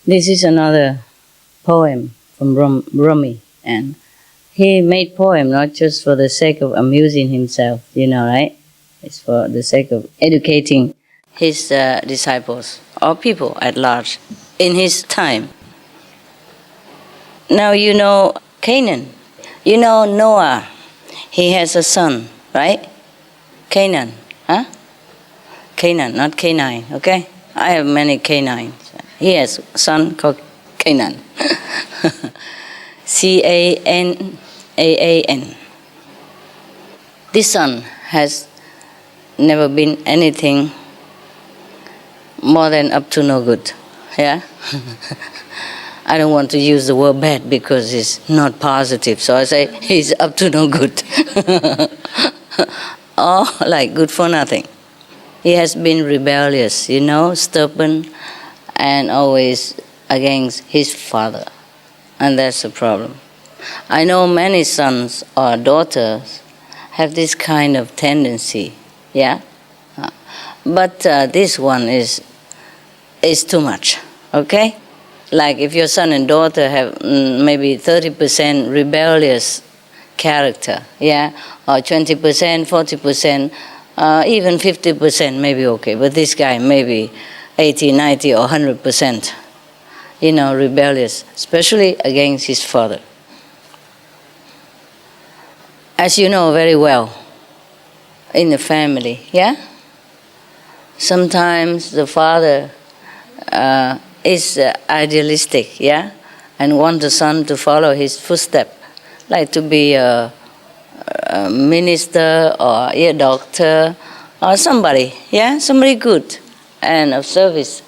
This is another poem from Rumi, and he made poem not just for the sake of amusing himself, right? It's for the sake of educating his disciples or people at large in his time. Now you know Canaan. You know Noah. He has a son, right? Canaan, huh? Canaan, not canine, okay? I have many canines. He has a son called Canaan. Canaan. This son has never been anything more than up to no good, yeah? I don't want to use the word bad because it's not positive, so I say he's up to no good. Or like good for nothing. He has been rebellious, stubborn, and always against his father. And that's a problem. I know many sons or daughters have this kind of tendency, yeah? But this one is too much, okay? Like if your son and daughter have maybe 30% rebellious character, yeah? Or 20%, 40%, even 50% maybe okay. But this guy maybe 80, 90 or 100%, rebellious, especially against his father. As you know very well, in the family, yeah? Sometimes the father is idealistic, yeah? And want the son to follow his footsteps, like to be a minister or a doctor or somebody, yeah? Somebody good and of service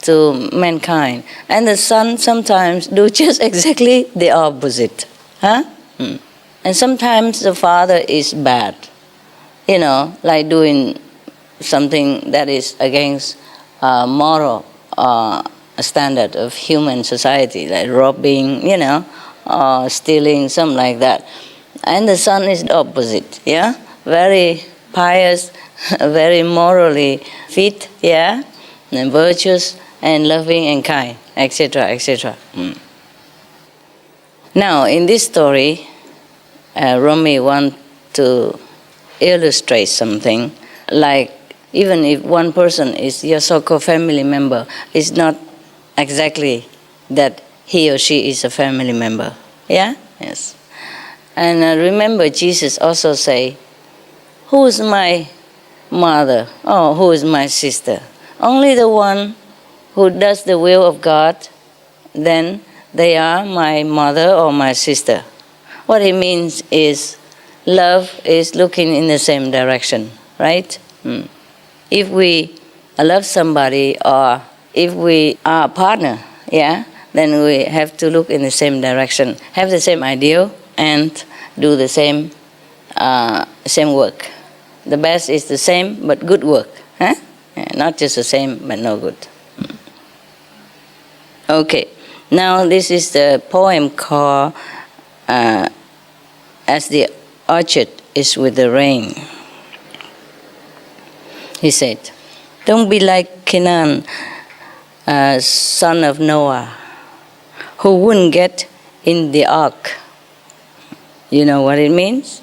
to mankind. And the son sometimes do just exactly the opposite, huh? And sometimes the father is bad, like doing something that is against moral standard of human society, like robbing, or stealing, something like that. And the son is the opposite, yeah? Very pious, very morally fit, yeah? And virtuous and loving and kind, etc., etc. Now, in this story, Rumi wants to illustrate something, like even if one person is your so-called family member, it's not exactly that he or she is a family member, yeah? Yes. And remember, Jesus also say, who is my mother? Oh, who is my sister? Only the one who does the will of God, then they are my mother or my sister. What it means is love is looking in the same direction, right? If we love somebody or if we are a partner, yeah, then we have to look in the same direction, have the same ideal, and do the same work. The best is the same, but good work, huh? Yeah, not just the same, but no good. Okay, now this is the poem called As the Orchard is with the Rain. He said, don't be like Canaan, son of Noah, who wouldn't get in the ark. You know what it means?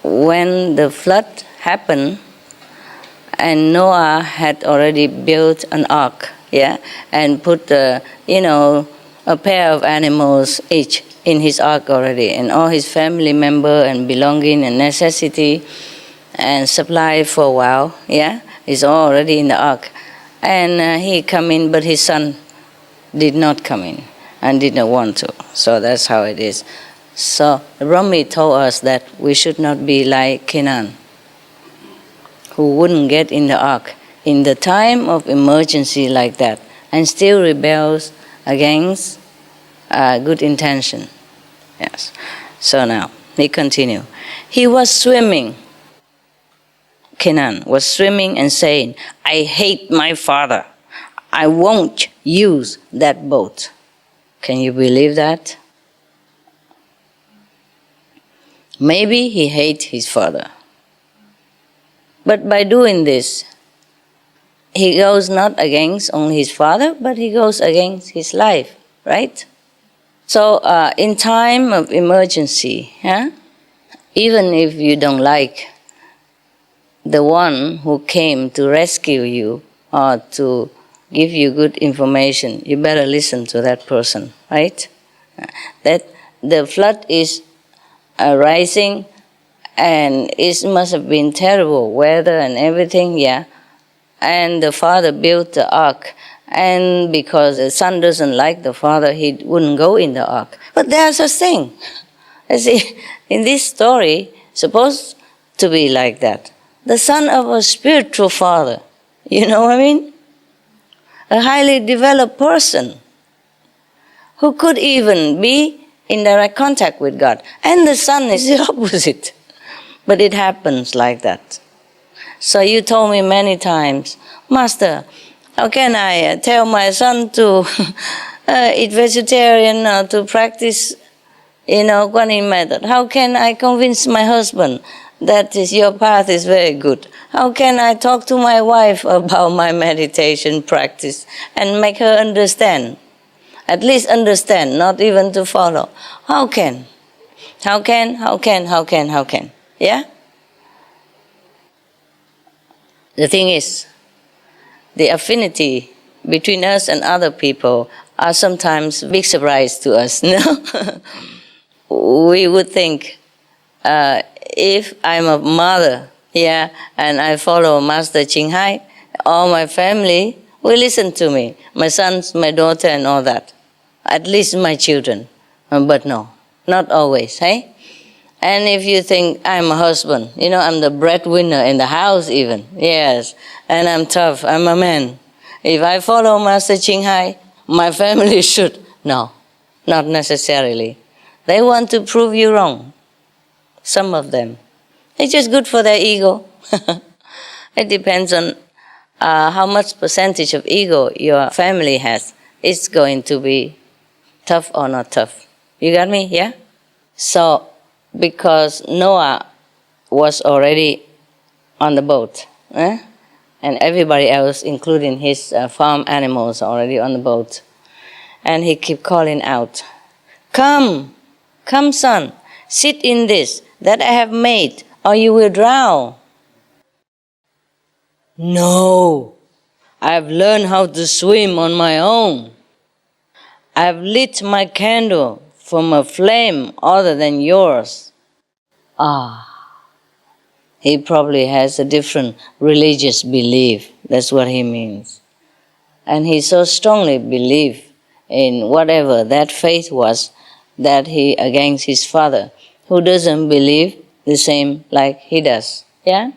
When the flood happened, and Noah had already built an ark, yeah, and put a pair of animals each in his ark already, and all his family member and belonging and necessity and supply for a while, yeah, is all already in the ark. And he come in, but his son did not come in and did not want to. So that's how it is. So Rumi told us that we should not be like Canaan, who wouldn't get in the ark in the time of emergency like that, and still rebels against good intention. Yes. So now, we continue. He was swimming. Canaan was swimming and saying, I hate my father. I won't use that boat. Can you believe that? Maybe he hates his father. But by doing this, he goes not against only his father, but he goes against his life, right? So in time of emergency, even if you don't like the one who came to rescue you or to give you good information, you better listen to that person, right? That the flood is rising and it must have been terrible weather and everything, yeah. And the father built the ark, and because the son doesn't like the father, he wouldn't go in the ark. But there's a thing. You see, in this story, supposed to be like that. The son of a spiritual father, you know what I mean? A highly developed person who could even be in direct contact with God. And the son is the opposite. But it happens like that. So you told me many times, Master, how can I tell my son to eat vegetarian or to practice, Guanyin method? How can I convince my husband that your path is very good? How can I talk to my wife about my meditation practice and make her understand? At least understand, not even to follow. How can? Yeah? The thing is, the affinity between us and other people are sometimes a big surprise to us. No? We would think, if I'm a mother, and I follow Master Ching Hai, all my family will listen to me, my sons, my daughter, and all that. At least my children. But no, not always, hey? And if you think I'm a husband, I'm the breadwinner in the house even, yes, and I'm tough, I'm a man. If I follow Master Ching Hai, my family should. No, not necessarily. They want to prove you wrong, some of them. It's just good for their ego. It depends on how much percentage of ego your family has. It's going to be tough or not tough. You got me, yeah? So, because Noah was already on the boat, and everybody else, including his farm animals, already on the boat. And he kept calling out, come, son, sit in this that I have made, or you will drown. No, I've learned how to swim on my own. I've lit my candle from a flame other than yours. He probably has a different religious belief. That's what he means. And he so strongly believed in whatever that faith was that he against his father, who doesn't believe the same like he does. Yeah?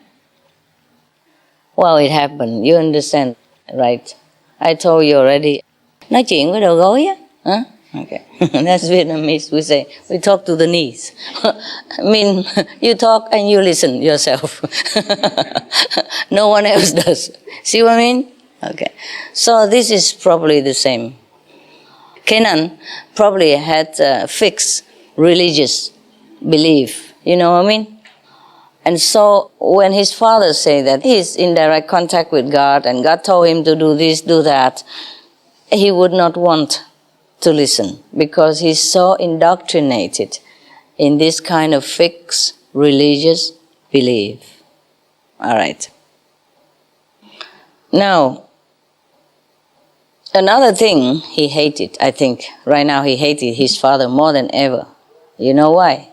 Well, it happened. You understand, right? I told you already. Nói chuyện với đầu gối á. Huh? Okay. That's Vietnamese. We talk to the knees. I mean, you talk and you listen yourself. No one else does. See what I mean? Okay. So this is probably the same. Canaan probably had a fixed religious belief. You know what I mean? And so when his father said that he's in direct contact with God and God told him to do this, do that, he would not want to listen because he's so indoctrinated in this kind of fixed religious belief. All right. Now, another thing he hated, I think, right now he hated his father more than ever. You know why?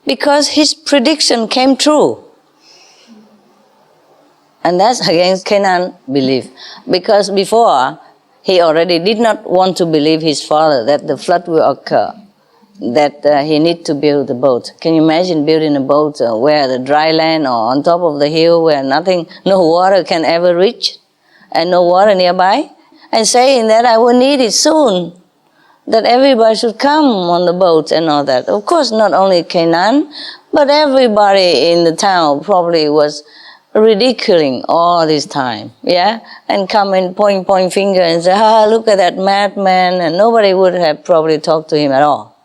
Because his prediction came true. And that's against Canaan's belief. Because before, he already did not want to believe his father that the flood will occur, that he need to build a boat. Can you imagine building a boat where the dry land or on top of the hill where nothing, no water can ever reach and no water nearby? And saying that I will need it soon, that everybody should come on the boat and all that. Of course, not only Canaan, but everybody in the town probably was ridiculing all this time, yeah? And come and point finger and say, look at that madman, and nobody would have probably talked to him at all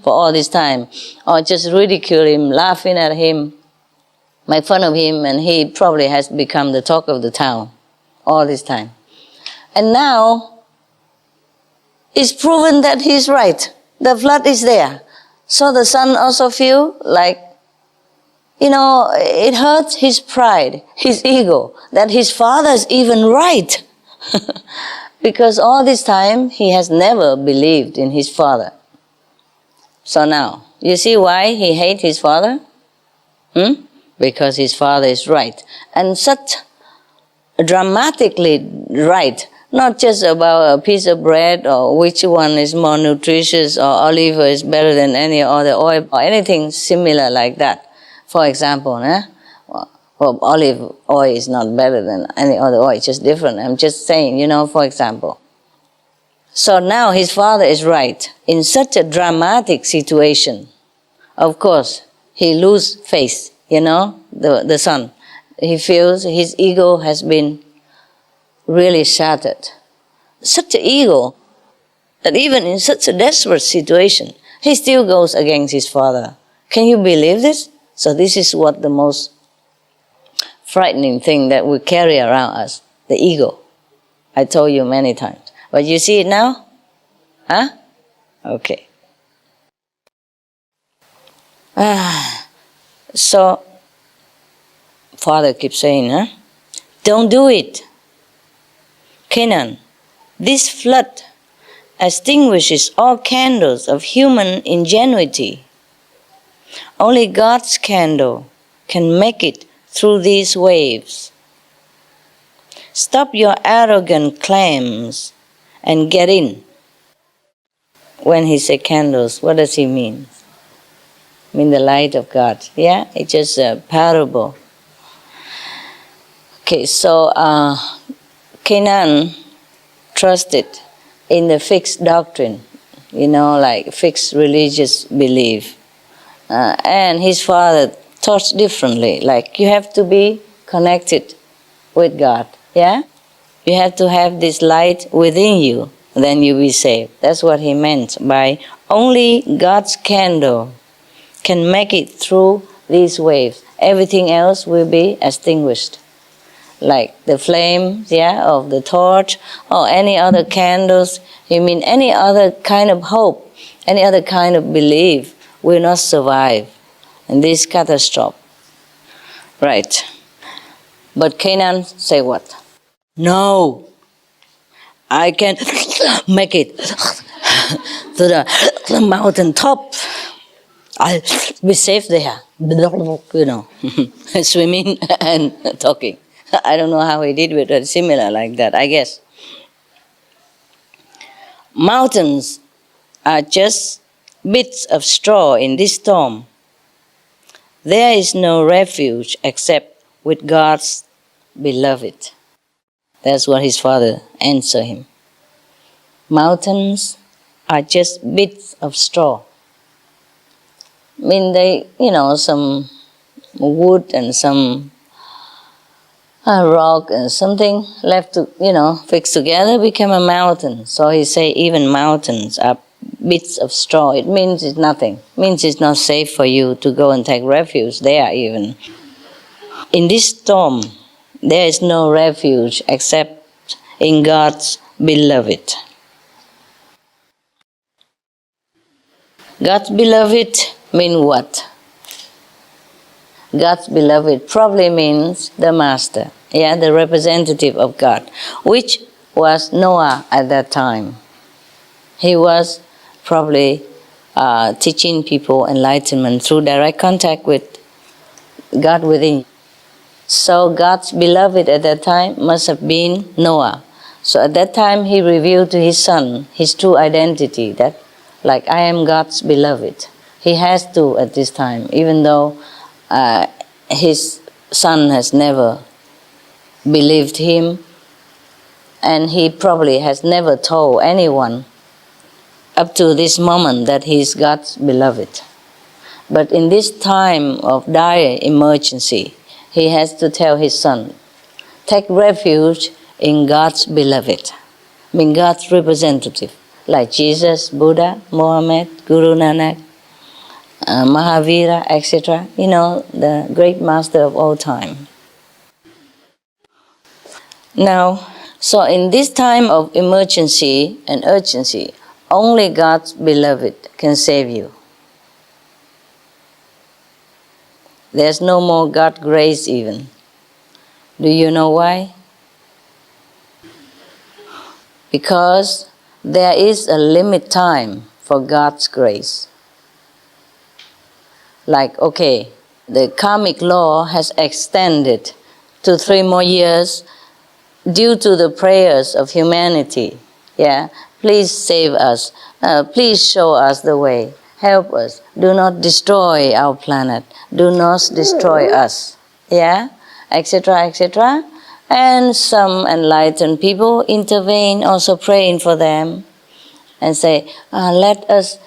for all this time. Or just ridicule him, laughing at him, make fun of him, and he probably has become the talk of the town all this time. And now, it's proven that he's right. The flood is there. So the son also feel like, it hurts his pride, his ego, that his father is even right. Because all this time, he has never believed in his father. So now, you see why he hates his father? Because his father is right. And such dramatically right. Not just about a piece of bread or which one is more nutritious or olive oil is better than any other oil or anything similar like that. For example, olive oil is not better than any other oil, it's just different. I'm just saying, for example. So now his father is right. In such a dramatic situation, of course, he loses faith, the son. He feels his ego has been really shattered. Such an ego that even in such a desperate situation, he still goes against his father. Can you believe this? So this is what the most frightening thing that we carry around us, the ego. I told you many times. But you see it now? Huh? Okay. So, father keeps saying, don't do it. Canaan, this flood extinguishes all candles of human ingenuity. Only God's candle can make it through these waves. Stop your arrogant claims and get in. When he says candles, what does he mean? I mean the light of God. Yeah, it's just a parable. Okay, so Canaan trusted in the fixed doctrine, like fixed religious belief. And his father taught differently, like you have to be connected with God, yeah? You have to have this light within you, then you'll be saved. That's what he meant by only God's candle can make it through these waves. Everything else will be extinguished. Like the flames, of the torch, or any other candles. You mean any other kind of hope, any other kind of belief will not survive in this catastrophe. Right. But Canaan say what? No, I can make it to the mountain top. I'll be safe there. Swimming and talking. I don't know how he did with it, similar like that, I guess. Mountains are just bits of straw in this storm. There is no refuge except with God's beloved. That's what his father answered him. Mountains are just bits of straw. I mean, they, some wood and some rock and something left to, fixed together became a mountain. So he say even mountains are bits of straw. It means it's nothing. It means it's not safe for you to go and take refuge there even. In this storm, there is no refuge except in God's beloved. God's beloved means what? God's beloved probably means the master, the representative of God, which was Noah at that time. He was probably teaching people enlightenment through direct contact with God within. So God's beloved at that time must have been Noah. So at that time he revealed to his son his true identity, that like I am God's beloved. He has to at this time, even though his son has never believed him, and he probably has never told anyone up to this moment that he is God's beloved. But in this time of dire emergency, he has to tell his son, take refuge in God's beloved, I mean God's representative, like Jesus, Buddha, Mohammed, Guru Nanak, Mahavira, etc., the great master of all time. Now, so in this time of emergency and urgency, only God's beloved can save you. There's no more God's grace even. Do you know why? Because there is a limit time for God's grace. Like, okay, the karmic law has extended to 3 more years due to the prayers of humanity. Yeah, please save us. Please show us the way. Help us. Do not destroy our planet. Do not destroy us. Yeah, etc., etc. And some enlightened people intervene, also praying for them, and say, let us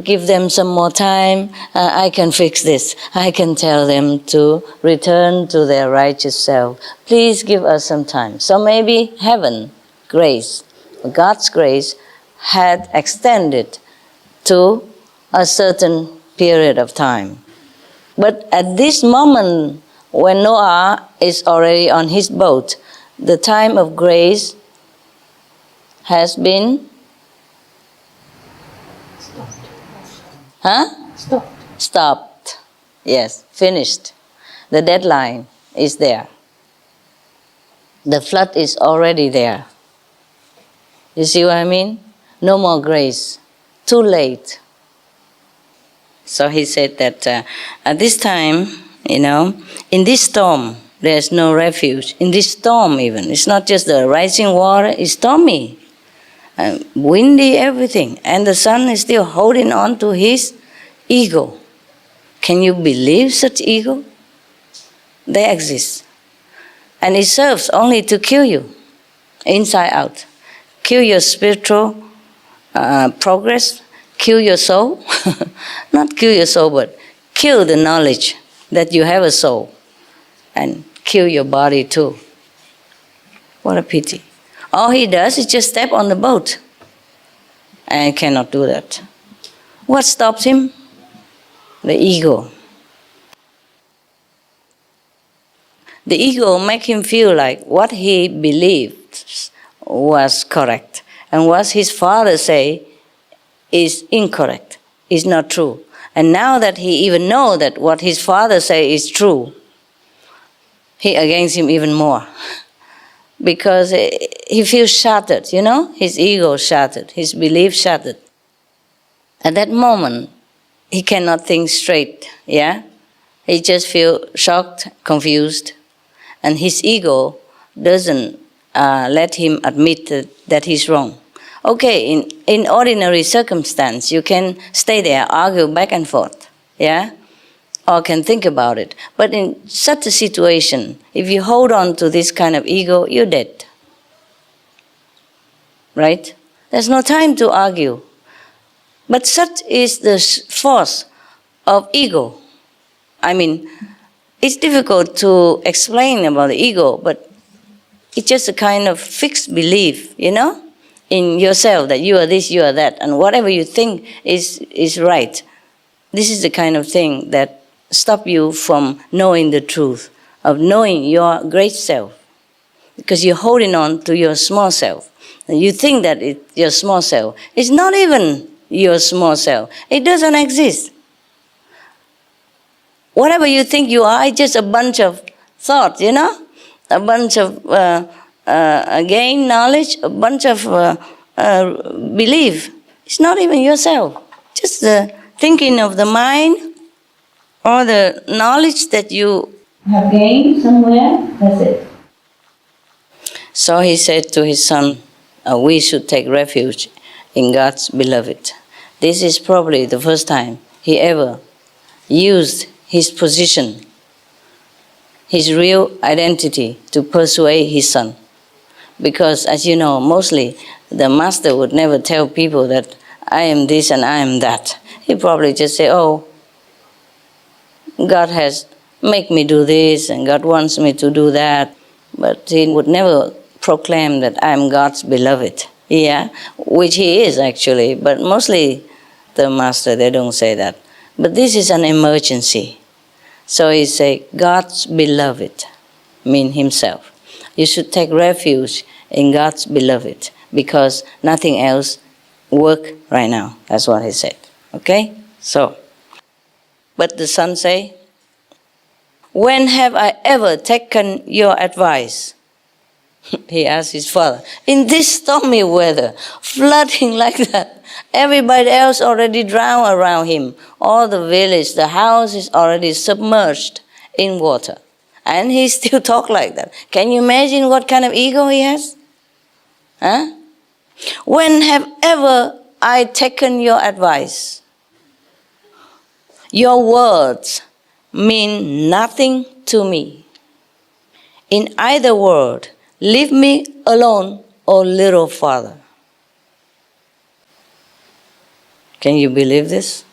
give them some more time. I can fix this. I can tell them to return to their righteous self. Please give us some time. So maybe heaven, grace, God's grace, had extended to a certain period of time. But at this moment, when Noah is already on his boat, the time of grace has been stopped. Yes, finished. The deadline is there. The flood is already there. You see what I mean? No more grace. Too late. So he said that at this time, in this storm, there's no refuge. In this storm even, it's not just the rising water, it's stormy. Windy, everything. And the son is still holding on to his ego. Can you believe such ego? They exist. And it serves only to kill you, inside out. Kill your spiritual progress, kill your soul. Not kill your soul, but kill the knowledge that you have a soul. And kill your body too. What a pity. All he does is just step on the boat. And cannot do that. What stops him? The ego. The ego makes him feel like what he believed was correct. And what his father say is incorrect, is not true. And now that he even knows that what his father say is true, he against him even more. Because he feels shattered, his ego shattered, his belief shattered. At that moment, he cannot think straight, yeah? He just feels shocked, confused, and his ego doesn't let him admit that he's wrong. Okay, in ordinary circumstance, you can stay there, argue back and forth, yeah? Or can think about it. But in such a situation, if you hold on to this kind of ego, you're dead. Right? There's no time to argue. But such is the force of ego. I mean, it's difficult to explain about the ego, but it's just a kind of fixed belief, in yourself that you are this, you are that, and whatever you think is right. This is the kind of thing that stop you from knowing the truth, of knowing your great self. Because you're holding on to your small self. And you think that it's your small self. It's not even your small self. It doesn't exist. Whatever you think you are, it's just a bunch of thoughts, A bunch of gain knowledge, a bunch of belief. It's not even yourself. Just the thinking of the mind, or the knowledge that you have gained somewhere, that's it. So he said to his son, we should take refuge in God's beloved. This is probably the first time he ever used his position, his real identity, to persuade his son. Because, as you know, mostly the master would never tell people that I am this and I am that. He probably just say, God has made me do this and God wants me to do that. But he would never proclaim that I am God's beloved. Yeah, which he is actually. But mostly the master, they don't say that. But this is an emergency. So he say, God's beloved, mean himself. You should take refuge in God's beloved, because nothing else works right now. That's what he said. Okay? So, but the son say, when have I ever taken your advice? He asked his father. In this stormy weather, flooding like that, everybody else already drowned around him. All the village, the house is already submerged in water. And he still talk like that. Can you imagine what kind of ego he has? Huh? When have ever I taken your advice? Your words mean nothing to me. In either word, leave me alone, O little father. Can you believe this?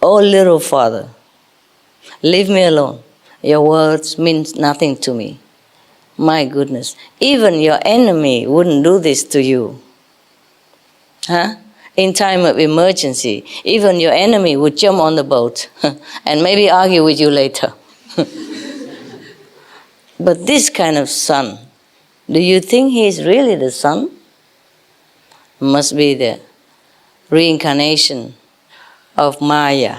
O little father, leave me alone. Your words mean nothing to me. My goodness, even your enemy wouldn't do this to you. Huh? In time of emergency, even your enemy would jump on the boat and maybe argue with you later. But this kind of son, do you think he is really the son? Must be the reincarnation of Maya,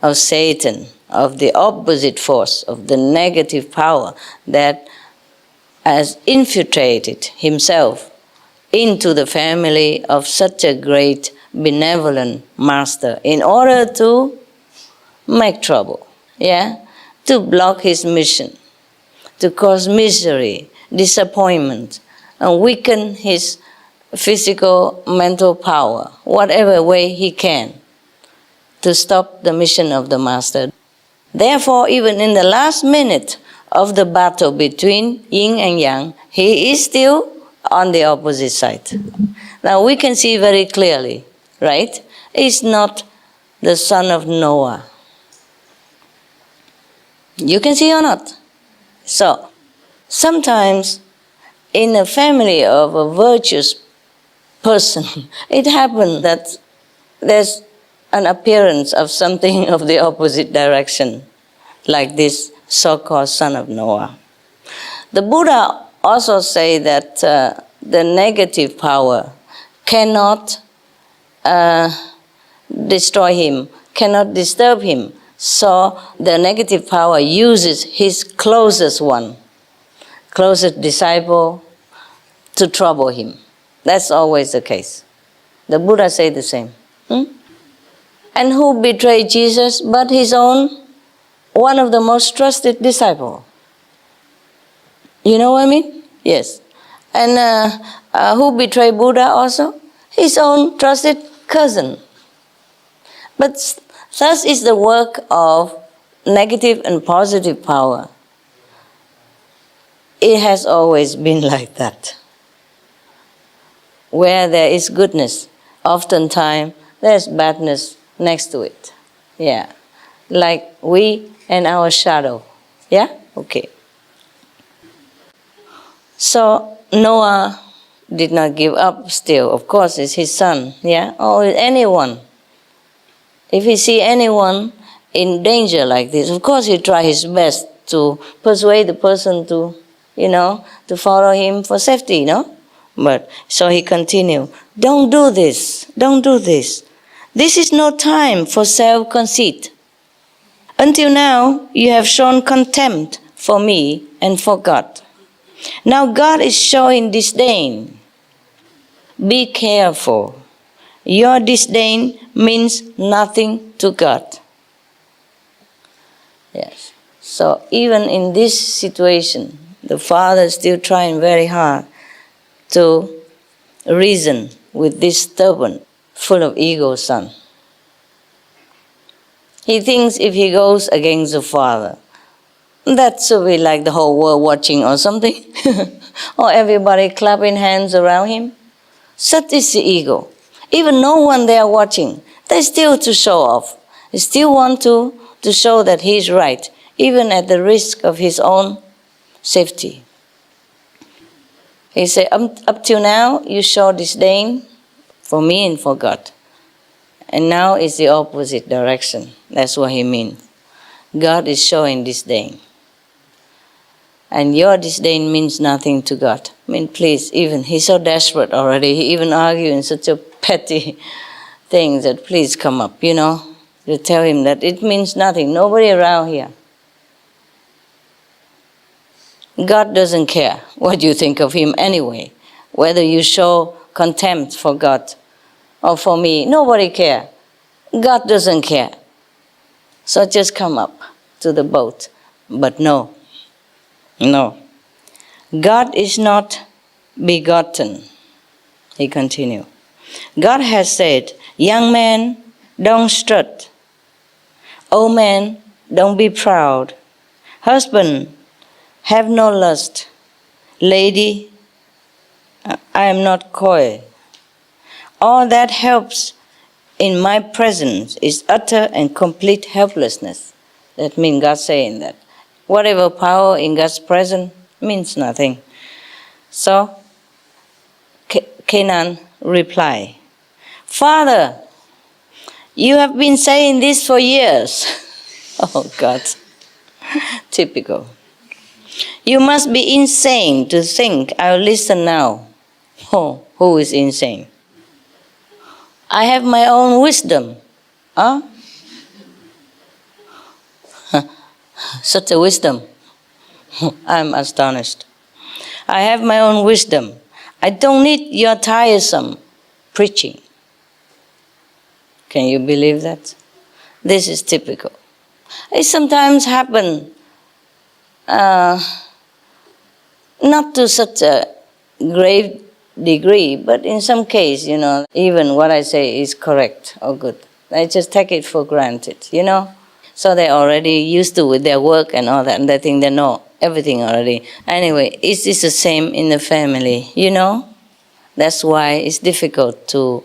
of Satan, of the opposite force, of the negative power that has infiltrated himself into the family of such a great benevolent master in order to make trouble, to block his mission, to cause misery, disappointment, and weaken his physical, mental power, whatever way he can, to stop the mission of the master. Therefore, even in the last minute of the battle between yin and yang, he is still on the opposite side. Now we can see very clearly, right? He's not the son of Noah. You can see or not? So, sometimes in a family of a virtuous person, it happens that there's an appearance of something of the opposite direction, like this so-called son of Noah. The Buddha also say that the negative power cannot destroy him, cannot disturb him. So the negative power uses his closest one, closest disciple, to trouble him. That's always the case. The Buddha say the same. And who betrayed Jesus but his own, one of the most trusted disciples? You know what I mean? Yes. And who betrayed Buddha also? His own trusted cousin. But thus is the work of negative and positive power. It has always been like that. Where there is goodness, oftentimes there's badness next to it. Yeah. Like we and our shadow. Yeah? Okay. So Noah did not give up still. Of course, it's his son. Yeah? Or anyone. If he see anyone in danger like this, of course he try his best to persuade the person to, to follow him for safety, But so he continued, don't do this, don't do this. This is no time for self-conceit. Until now, you have shown contempt for me and for God. Now God is showing disdain. Be careful. Your disdain means nothing to God. Yes. So even in this situation, the father is still trying very hard to reason with this stubborn, full of ego son. He thinks if he goes against the father, that should be like the whole world watching or something, or everybody clapping hands around him. Such is the ego. Even no one there watching, they still to show off. They still want to show that he's right, even at the risk of his own safety. He said, up till now, you show disdain for me and for God. And now it's the opposite direction. That's what he means. God is showing disdain. And your disdain means nothing to God. I mean, please, even, he's so desperate already. He even argues in such a petty thing that please come up, you know. You tell him that it means nothing. Nobody around here. God doesn't care what you think of him anyway. Whether you show contempt for God or for me, nobody cares. God doesn't care. So just come up to the boat. But no. No. God is not begotten. He continued. God has said, young man, don't strut. Old man, don't be proud. Husband, have no lust. Lady, I am not coy. All that helps in my presence is utter and complete helplessness. That means God saying that. Whatever power in God's presence means nothing. So, Canaan replied, Father, you have been saying this for years. Oh God, typical. You must be insane to think I'll listen now. Oh, who is insane? I have my own wisdom. Huh? Such a wisdom. I'm astonished. I have my own wisdom. I don't need your tiresome preaching. Can you believe that? This is typical. It sometimes happens not to such a grave degree, but in some case, you know, even what I say is correct or good. I just take it for granted, you know. So they're already used to with their work and all that, and they think they know everything already. Anyway, it's the same in the family, you know. That's why it's difficult to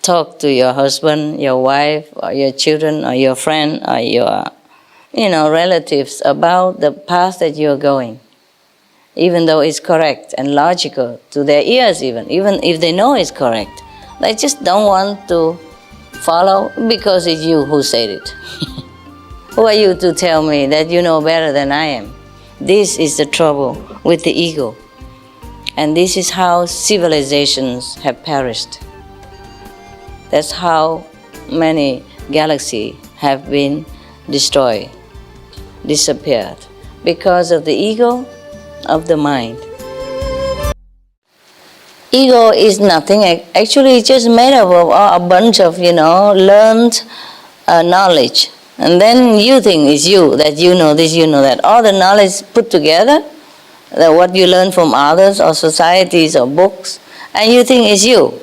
talk to your husband, your wife, or your children, or your friend, or your, you know, relatives about the path that you're going. Even though it's correct and logical to their ears even if they know it's correct. They just don't want to follow because it's you who said it. Who are you to tell me that you know better than I am? This is the trouble with the ego. And this is how civilizations have perished. That's how many galaxies have been destroyed, disappeared, because of the ego of the mind. Ego is nothing. Actually, it's just made up of a bunch of, you know, learned knowledge. And then you think it's you, that you know this, you know that. All the knowledge put together, that what you learn from others or societies or books, and you think it's you.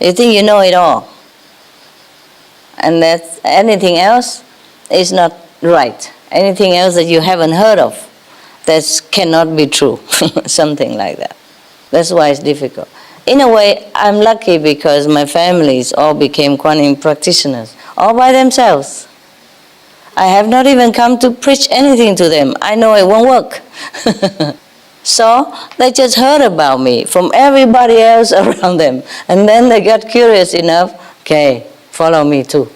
You think you know it all. And that anything else is not right. Anything else that you haven't heard of, that cannot be true. Something like that. That's why it's difficult. In a way, I'm lucky because my families all became quantum practitioners, all by themselves. I have not even come to preach anything to them. I know it won't work. So they just heard about me from everybody else around them. And then they got curious enough, okay, follow me too.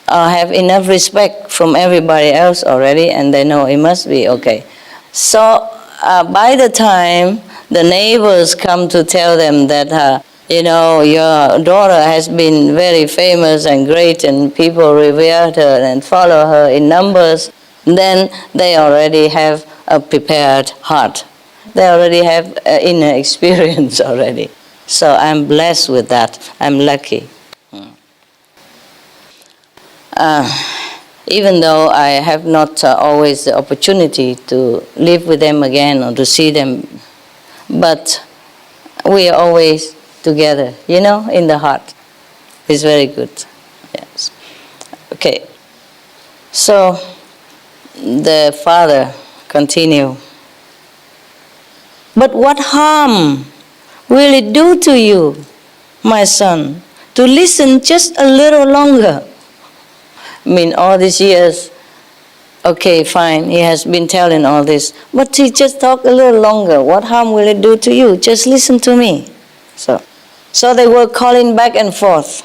I have enough respect from everybody else already, and they know it must be okay. So by the time the neighbors come to tell them that, you know, your daughter has been very famous and great and people revere her and follow her in numbers, then they already have a prepared heart. They already have inner experience already. So I'm blessed with that. I'm lucky. Even though I have not always the opportunity to live with them again or to see them, but we are always together, you know, in the heart. It's very good. Yes. Okay. So the father continued. But what harm will it do to you, my son, to listen just a little longer? I mean, all these years, okay, fine, he has been telling all this, but he just talk a little longer. What harm will it do to you? Just listen to me. So they were calling back and forth,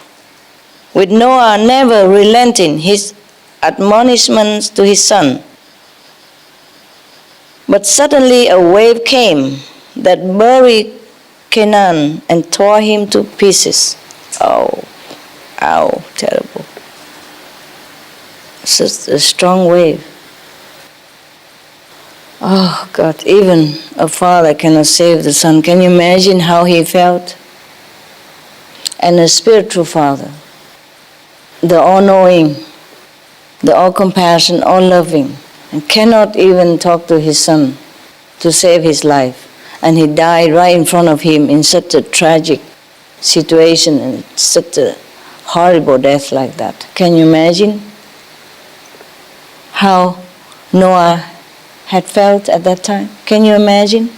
with Noah never relenting his admonishments to his son. But suddenly a wave came that buried Canaan and tore him to pieces. Oh, ow, terrible. Such a strong wave. Oh God, even a father cannot save the son. Can you imagine how he felt? And a spiritual father, the all-knowing, the all-compassion, all-loving, and cannot even talk to his son to save his life. And he died right in front of him in such a tragic situation and such a horrible death like that. Can you imagine how Noah had felt at that time? Can you imagine?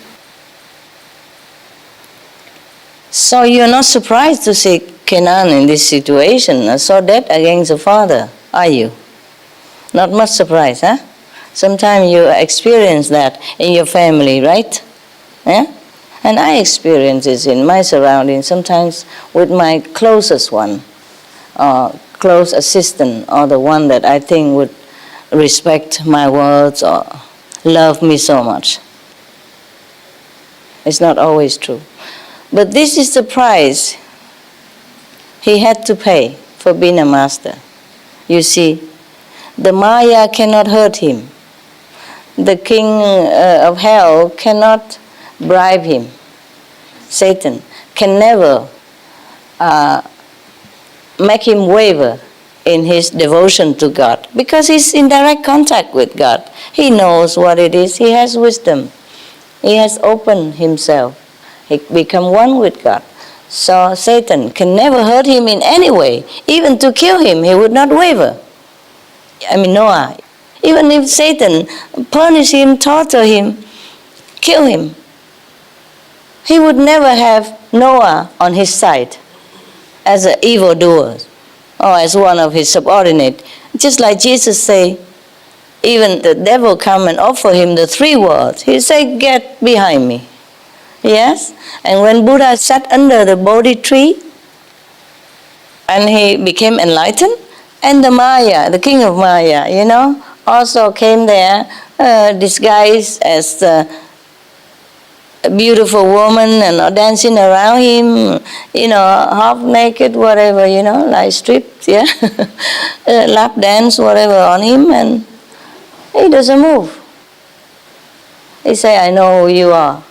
So you're not surprised to see Canaan in this situation, so dead against the father, are you? Not much surprise, huh? Sometimes you experience that in your family, right? Yeah? And I experience this in my surroundings, sometimes with my closest one, or close assistant, or the one that I think would respect my words or love me so much. It's not always true. But this is the price he had to pay for being a master. You see, the Maya cannot hurt him. The king of hell cannot bribe him. Satan can never make him waver in his devotion to God, because he's in direct contact with God. He knows what it is. He has wisdom. He has opened himself. He become one with God. So Satan can never hurt him in any way. Even to kill him, he would not waver. I mean Noah. Even if Satan punish him, torture him, kill him, he would never have Noah on his side as an evildoer or as one of his subordinates. Just like Jesus say, even the devil come and offer him the 3 words. He say, "Get behind me." Yes? And when Buddha sat under the Bodhi tree and he became enlightened, and the Maya, the king of Maya, also came there disguised as a beautiful woman and dancing around him, half naked, whatever, like stripped, yeah, lap dance, whatever on him, and he doesn't move. He say, "I know who you are."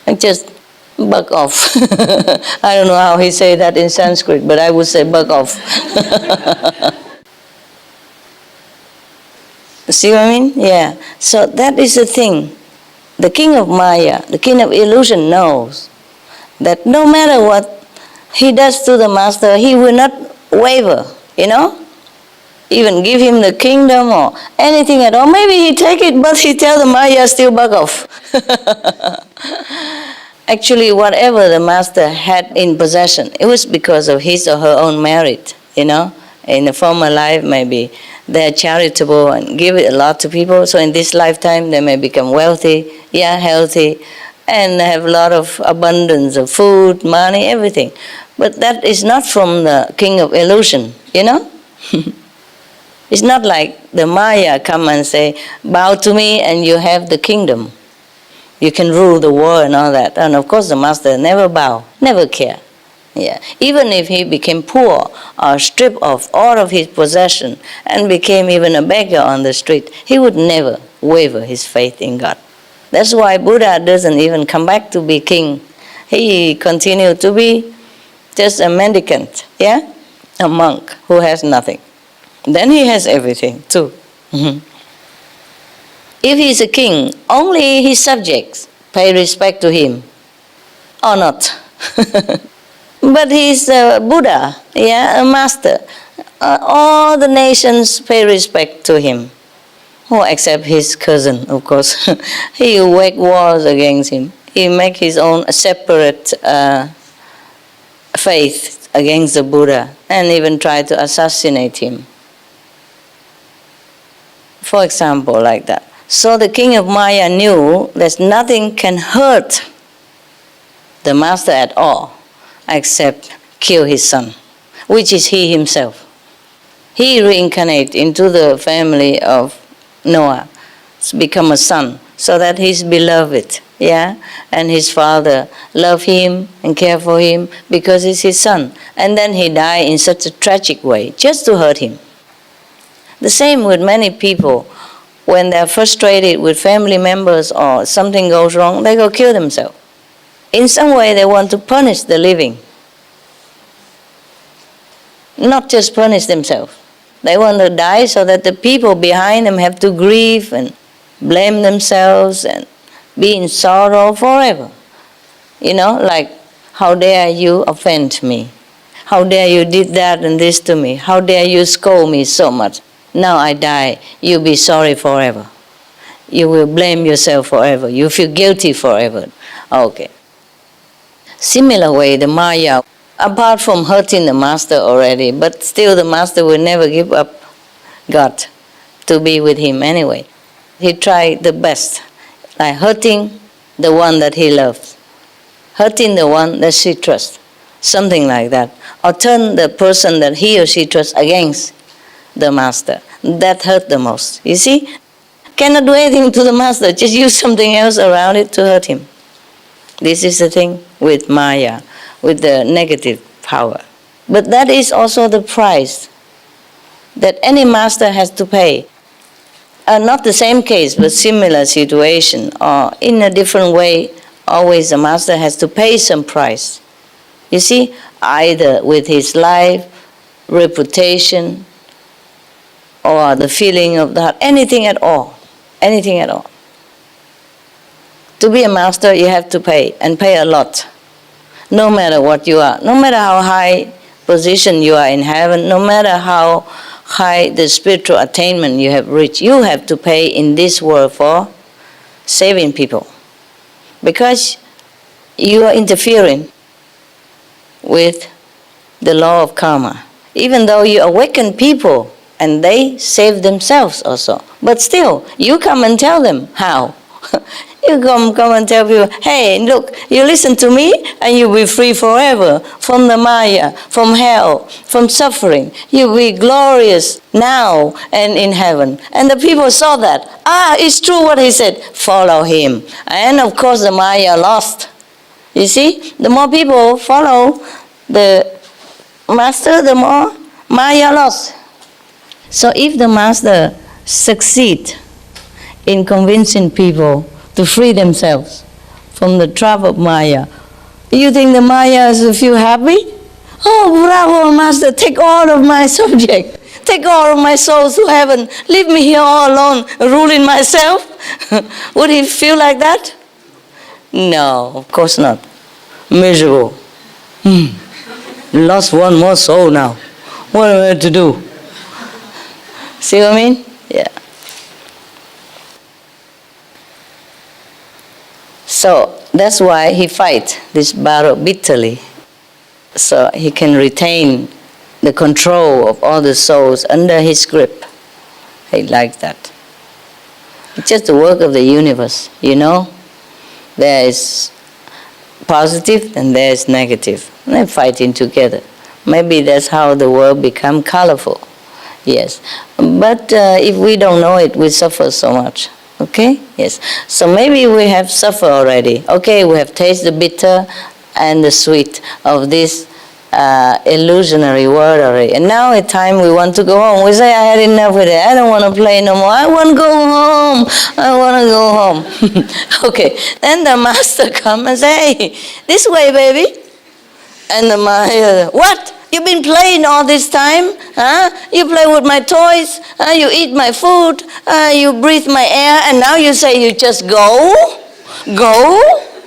And just bug off. I don't know how he say that in Sanskrit, but I would say bug off. See what I mean? Yeah. So that is the thing. The king of Maya, the king of illusion, knows that no matter what he does to the master, he will not waver, even give him the kingdom or anything at all. Maybe he take it, but he tell the Maya still bug off. Actually, whatever the master had in possession, it was because of his or her own merit, In a former life, maybe they're charitable and give it a lot to people. So in this lifetime, they may become wealthy, healthy, and have a lot of abundance of food, money, everything. But that is not from the king of illusion, It's not like the Maya come and say, "Bow to me and you have the kingdom. You can rule the world," and all that. And of course the master never bow, never care. Yeah. Even if he became poor or stripped of all of his possession and became even a beggar on the street, he would never waver his faith in God. That's why Buddha doesn't even come back to be king. He continued to be just a mendicant, a monk who has nothing. Then he has everything too. If he is a king, only his subjects pay respect to him, or not. But he is a Buddha, a master. All the nations pay respect to him. Except his cousin, of course. He wage wars against him. He make his own separate faith against the Buddha and even try to assassinate him. For example, like that. So the king of Maya knew that nothing can hurt the master at all except kill his son, which is he himself. He reincarnated into the family of Noah become a son, so that he's beloved, yeah? And his father love him and care for him because he's his son. And then he died in such a tragic way, just to hurt him. The same with many people. When they're frustrated with family members or something goes wrong, they go kill themselves. In some way, they want to punish the living. Not just punish themselves. They want to die so that the people behind them have to grieve and blame themselves and be in sorrow forever. You know, like, how dare you offend me? How dare you did that and this to me? How dare you scold me so much? Now I die, you'll be sorry forever. You will blame yourself forever. You feel guilty forever. Okay. Similar way, the Maya, apart from hurting the master already, but still the master will never give up God to be with him anyway. He tried the best, like hurting the one that he loves, hurting the one that she trusts, something like that. Or turn the person that he or she trusts against the master. That hurt the most. You see? Cannot do anything to the master, just use something else around it to hurt him. This is the thing with Maya, with the negative power. But that is also the price that any master has to pay. Not the same case, but similar situation, or in a different way, always the master has to pay some price. You see, either with his life, reputation, or the feeling of the heart, anything at all, anything at all. To be a master, you have to pay, and pay a lot. No matter what you are, no matter how high position you are in heaven, no matter how high the spiritual attainment you have reached, you have to pay in this world for saving people. Because you are interfering with the law of karma. Even though you awaken people, and they save themselves also. But still, you come and tell them how. You come and tell people, hey, look, you listen to me and you'll be free forever from the Maya, from hell, from suffering. You'll be glorious now and in heaven. And the people saw that. It's true what he said. Follow him. And of course the Maya lost. You see, the more people follow the master, the more Maya lost. So if the master succeeds in convincing people to free themselves from the trap of Maya, you think the Maya is feel happy? Oh, bravo, master, take all of my subjects, take all of my souls to heaven, leave me here all alone, ruling myself. Would he feel like that? No, of course not. Miserable. Lost one more soul now. What am I to do? See what I mean? Yeah. So that's why he fights this battle bitterly, so he can retain the control of all the souls under his grip. He likes that. It's just the work of the universe, you know. There is positive and there is negative. And they're fighting together. Maybe that's how the world becomes colorful. Yes. But if we don't know it, we suffer so much. Okay? Yes. So maybe we have suffered already. Okay, we have tasted the bitter and the sweet of this illusionary world already. And now it's time we want to go home. We say, I had enough with it. I don't want to play no more. I want to go home. I want to go home. Okay. Then the master comes and says, hey, this way, baby. And the master, what? You've been playing all this time? Huh? You play with my toys, you eat my food, you breathe my air, and now you say you just go? Go?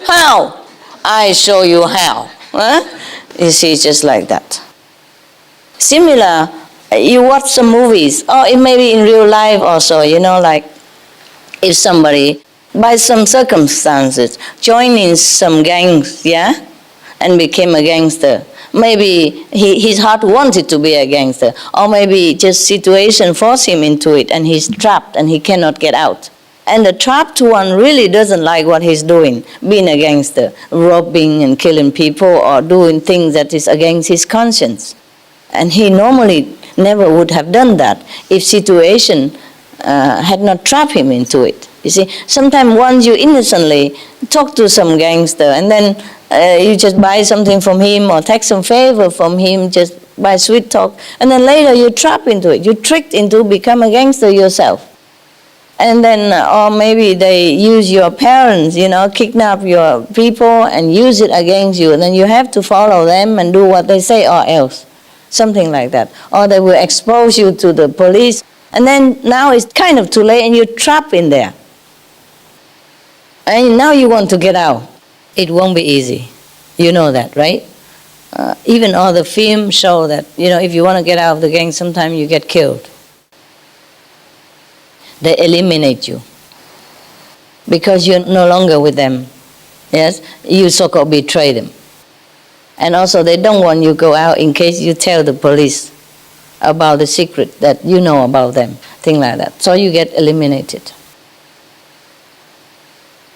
How? I show you how. Huh? You see, just like that. Similar, you watch some movies, or it may be in real life also, you know, like if somebody, by some circumstances, joined in some gangs, yeah, and became a gangster. Maybe his heart wanted to be a gangster, or maybe just situation forced him into it and he's trapped and he cannot get out. And the trapped one really doesn't like what he's doing, being a gangster, robbing and killing people or doing things that is against his conscience. And he normally never would have done that if situation had not trapped him into it. You see, sometimes once you innocently talk to some gangster and then you just buy something from him or take some favor from him just by sweet talk, and then later you trap into it, you tricked into become a gangster yourself. And then, or maybe they use your parents, kidnap your people and use it against you, and then you have to follow them and do what they say or else. Something like that. Or they will expose you to the police, and then now it's kind of too late and you're trapped in there. And now you want to get out. It won't be easy. You know that, right? Even all the films show that, if you want to get out of the gang, sometimes you get killed. They eliminate you because you're no longer with them. Yes, you so-called betray them. And also they don't want you to go out in case you tell the police about the secret that you know about them, things like that. So you get eliminated.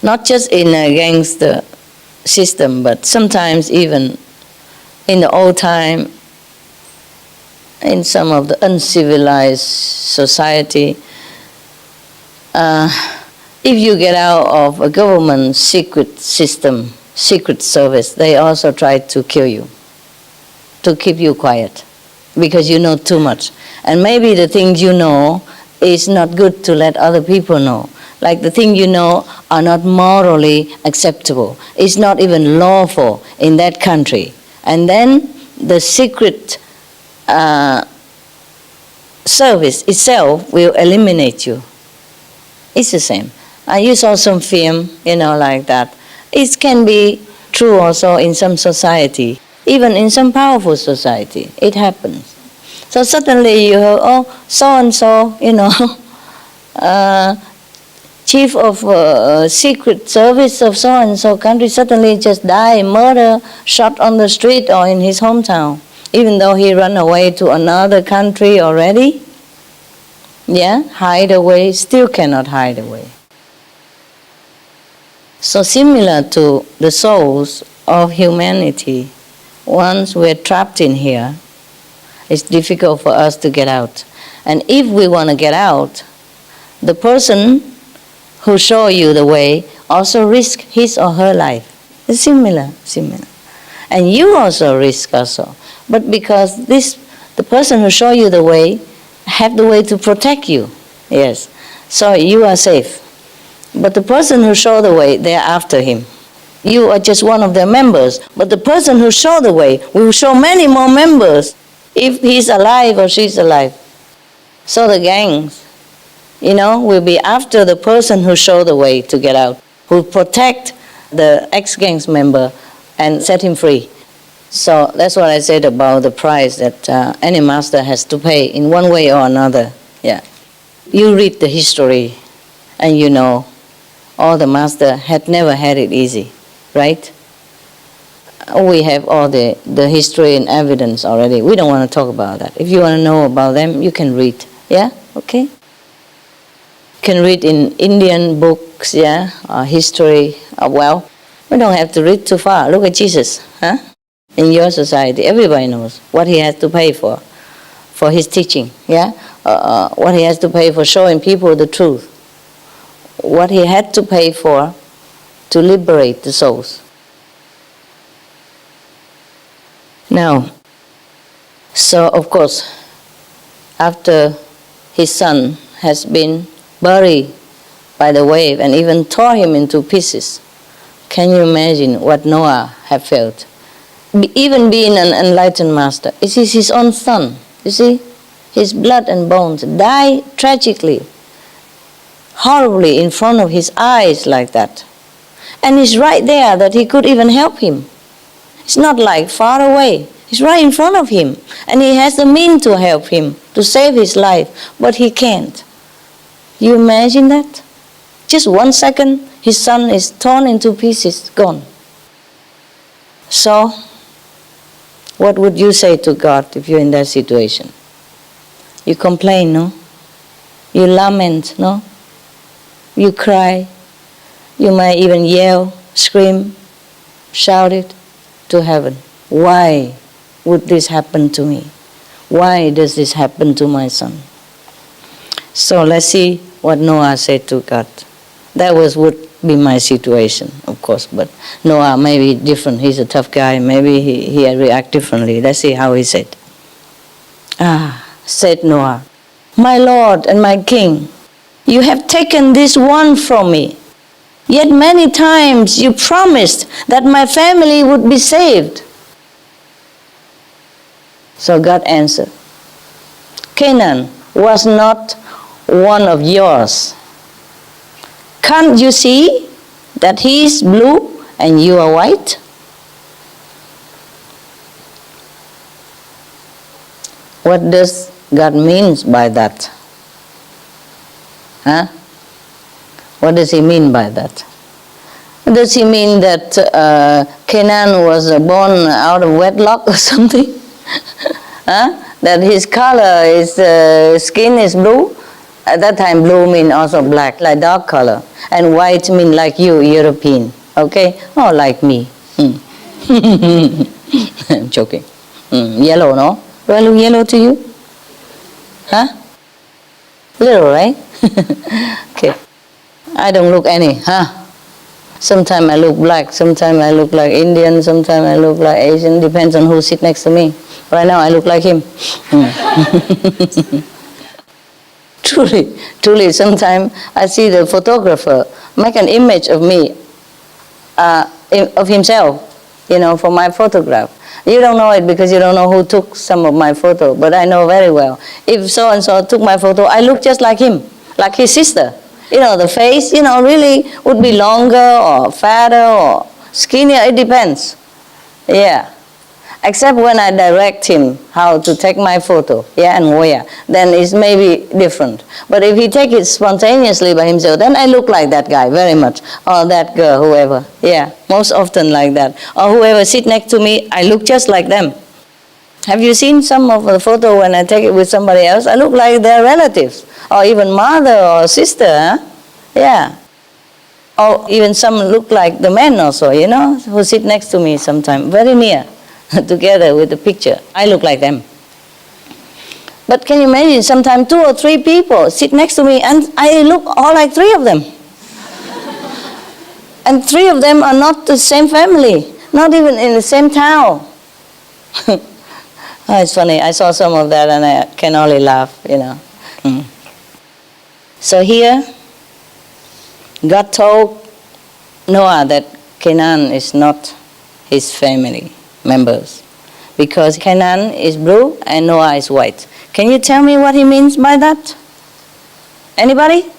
Not just in a gangster system, but sometimes even in the old time, in some of the uncivilized society, if you get out of a government secret system, secret service, they also try to kill you, to keep you quiet, because you know too much. And maybe the things you know is not good to let other people know. Like the things you know are not morally acceptable. It's not even lawful in that country. And then the secret service itself will eliminate you. It's the same. You saw some film, like that. It can be true also in some society, even in some powerful society. It happens. So suddenly you hear, oh, so-and-so, chief of secret service of so-and-so country suddenly just died, murder, shot on the street or in his hometown, even though he ran away to another country already. Yeah, hide away, still cannot hide away. So similar to the souls of humanity, once we're trapped in here, it's difficult for us to get out. And if we want to get out, the person who show you the way also risk his or her life. It's similar. And you also risk also. But because the person who show you the way have the way to protect you. Yes. So you are safe. But the person who show the way, they are after him. You are just one of their members. But the person who show the way will show many more members if he's alive or she's alive. So the gangs, will be after the person who show the way to get out, who protect the ex-gangs member and set him free. So that's what I said about the price that any master has to pay in one way or another. Yeah, you read the history and you know all the master had never had it easy, right? We have all the history and evidence already. We don't want to talk about that. If you want to know about them, you can read. Yeah, okay? You can read in Indian books, yeah, or history. Well, we don't have to read too far. Look at Jesus, huh? In your society, everybody knows what he has to pay for his teaching, yeah? What he has to pay for showing people the truth. What he had to pay for to liberate the souls. Now, so of course, after his son has been buried by the wave and even tore him into pieces, can you imagine what Noah had felt? Even being an enlightened master, it is his own son, you see, his blood and bones die tragically, horribly in front of his eyes like that. And it's right there that he could even help him. It's not like far away. It's right in front of him. And he has the means to help him, to save his life, but he can't. You imagine that? Just 1 second, his son is torn into pieces, gone. So, what would you say to God if you're in that situation? You complain, no? You lament, no? You cry. You might even yell, scream, shout it to heaven. Why would this happen to me? Why does this happen to my son? So let's see what Noah said to God. That would be my situation, of course. But Noah may be different. He's a tough guy. Maybe he react differently. Let's see how he said. Said Noah, "My Lord and my King, you have taken this one from me. Yet many times you promised that my family would be saved." So God answered, "Canaan was not one of yours. Can't you see that he is blue and you are white?" What does God mean by that? What does he mean by that? Does he mean that Canaan was born out of wedlock or something? That his color, his skin is blue? At that time, blue mean also black, like dark color. And white mean like you, European. Okay? Or like me. I'm joking. Yellow, no? Do I look yellow to you? Little, right? Okay. I don't look any, Sometimes I look black, sometimes I look like Indian, sometimes I look like Asian, depends on who sits next to me. Right now I look like him. Truly, sometimes I see the photographer make an image of me, of himself, for my photograph. You don't know it because you don't know who took some of my photo, but I know very well. If so-and-so took my photo, I look just like him, like his sister. The face, really would be longer or fatter or skinnier, it depends. Yeah. Except when I direct him how to take my photo, and where, then it's maybe different. But if he take it spontaneously by himself, then I look like that guy very much, or that girl, whoever. Yeah, most often like that. Or whoever sit next to me, I look just like them. Have you seen some of the photo when I take it with somebody else? I look like their relatives, or even mother or sister, Yeah. Or even some look like the men also, who sit next to me sometimes, very near. Together with the picture. I look like them. But can you imagine sometimes 2 or 3 people sit next to me and I look all like 3 of them. And 3 of them are not the same family, not even in the same town. It's funny, I saw some of that and I can only laugh, So here, God told Noah that Canaan is not his family members, because Canaan is blue and Noah is white. Can you tell me what he means by that? Anybody?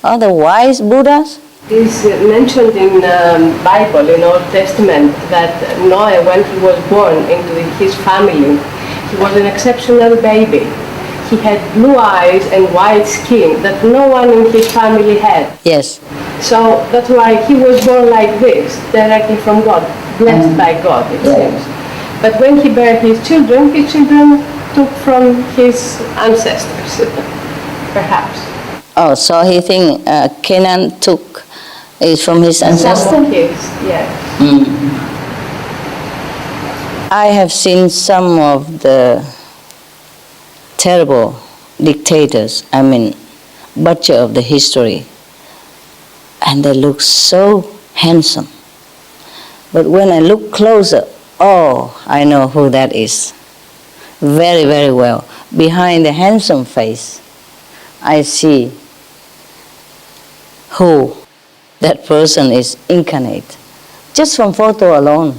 Oh, the wise Buddhas? It's mentioned in the Bible, in Old Testament, that Noah, when he was born into his family, he was an exceptional baby. He had blue eyes and white skin that no one in his family had. Yes. So that's why he was born like this, directly from God, blessed by God, it seems. But when he bare his children took from his ancestors, perhaps. Oh, so he think Canaan took is from his ancestors? Some of his, yes. I have seen some of the terrible dictators, butcher of the history, and they look so handsome. But when I look closer, I know who that is. Very, very well. Behind the handsome face, I see who that person is incarnate, just from photo alone.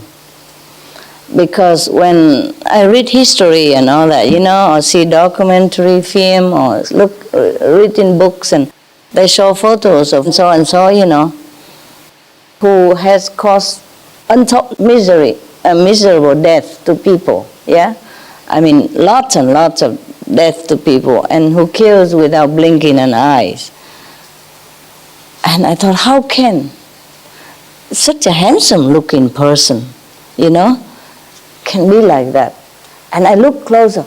Because when I read history and all that, or see documentary film or read in books, and they show photos of so and so, who has caused untold misery, a miserable death to people, lots and lots of death to people, and who kills without blinking an eye. And I thought, how can such a handsome looking person, can be like that? And I looked closer.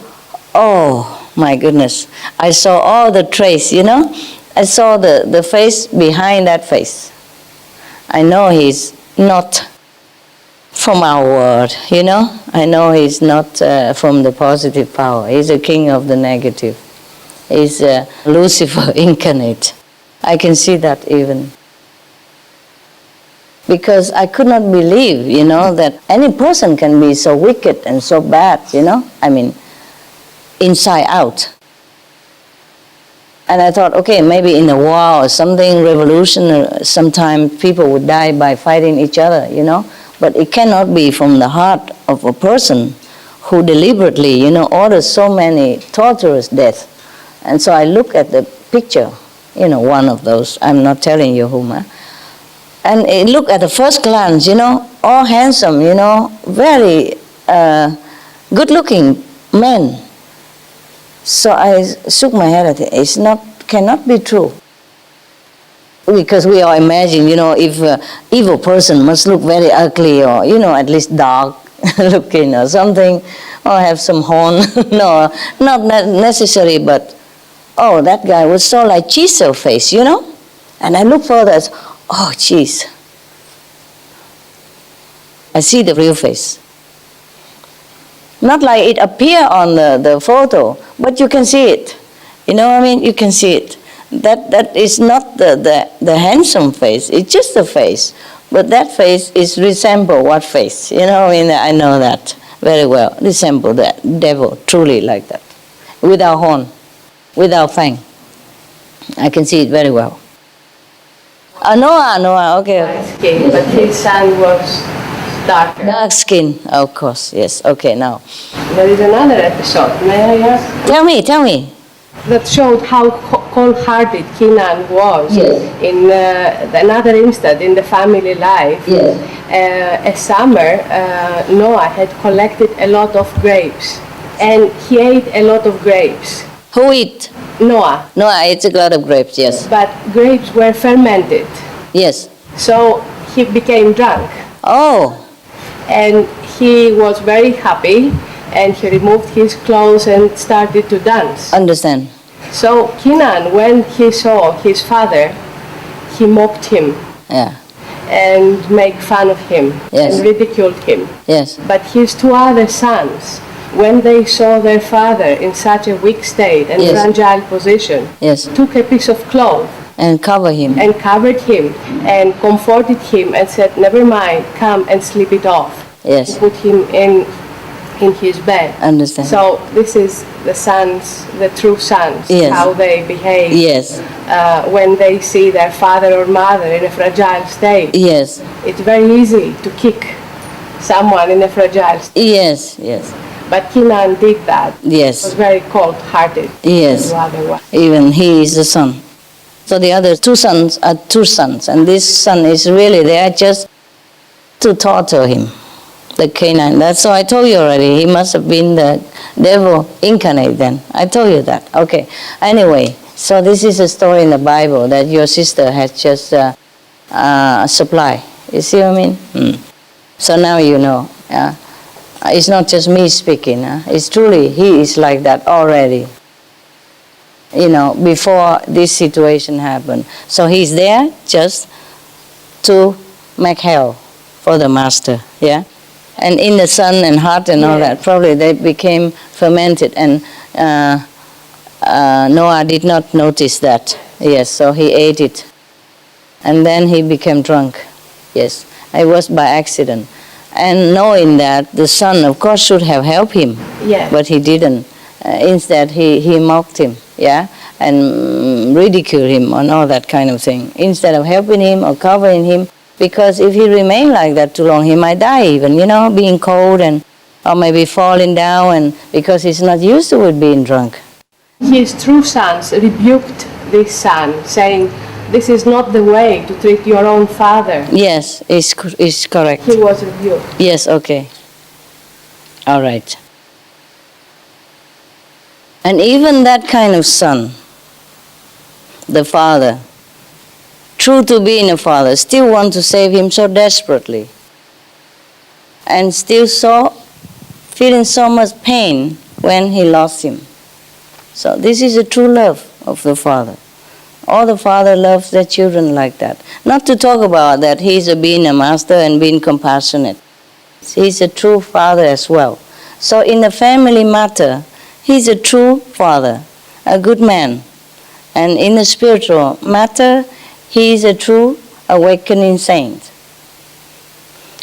Oh my goodness. I saw all the trace, I saw the face behind that face. I know he's not from our world, I know he's not from the positive power. He's a king of the negative. He's Lucifer incarnate. I can see that even. Because I could not believe, that any person can be so wicked and so bad, I mean, inside out. And I thought, okay, maybe in a war or something, revolution, sometimes people would die by fighting each other, But it cannot be from the heart of a person who deliberately, orders so many torturous deaths. And so I look at the picture, one of those, I'm not telling you whom, and look at the first glance, all handsome, very good-looking men. So I shook my head at it. Cannot be true. Because we all imagine, if an evil person must look very ugly or, at least dark looking or something, or have some horn. No, not necessary, but, oh, that guy was so like chisel face, And I look further, oh, jeez. I see the real face. Not like it appear on the photo, but you can see it. You know what I mean? You can see it. That is not the handsome face. It's just the face. But that face is resemble what face? I know that very well. Resemble the devil, truly like that. Without horn, without fang. I can see it very well. Noah, okay. Light skin, but his son was darker. Dark skin, of course, yes. Okay, now. There is another episode, may I ask? Tell me. That showed how cold-hearted Kenan was. Yes. In another instant in the family life. Yes. A summer, Noah had collected a lot of grapes, and he ate a lot of grapes. Who eat? Noah. Noah eats a lot of grapes, yes. But grapes were fermented. Yes. So he became drunk. Oh. And he was very happy, and he removed his clothes and started to dance. Understand. So Kenan, when he saw his father, he mocked him. Yeah. And made fun of him. Yes. And ridiculed him. Yes. But his two other sons, when they saw their father in such a weak state and Yes. fragile position, Yes. took a piece of cloth And cover him. and covered him and comforted him and said, never mind, come and sleep it off. Yes. Put him in his bed. Understand. So this is the sons, the true sons, Yes. how they behave Yes. when they see their father or mother in a fragile state. Yes. It's very easy to kick someone in a fragile state. Yes. Yes. But Kenan did that. He was Yes. very cold-hearted. Yes. Otherwise. Even he is the son. So the other two sons are two sons, and this son is really there just to torture him. The Canaan. That's so I told you already. He must have been the devil incarnate then. I told you that. Okay. Anyway, so this is a story in the Bible that your sister has just supplied. You see what I mean? So now you know. It's not just me speaking. It's truly, he is like that already. Before this situation happened. So he's there just to make hell for the master. Yeah. And in the sun and heart and all that, probably they became fermented, and Noah did not notice that. Yes, so he ate it. And then he became drunk. Yes, it was by accident. And knowing that, the son, of course, should have helped him. Yeah. But he didn't. Instead, he mocked him, and ridiculed him and all that kind of thing. Instead of helping him or covering him, because if he remained like that too long, he might die even, being cold or maybe falling down, and because he's not used to it being drunk. His true sons rebuked this son, saying, this is not the way to treat your own father. Yes, it's correct. He was rebuked. Yes, okay. All right. And even that kind of son, the father, true to being a father, still want to save him so desperately, and still feeling so much pain when he lost him. So this is a true love of the father. All the father loves their children like that. Not to talk about that he's being a master and being compassionate. He's a true father as well. So in the family matter, he's a true father, a good man, And in the spiritual matter, he is a true awakening saint.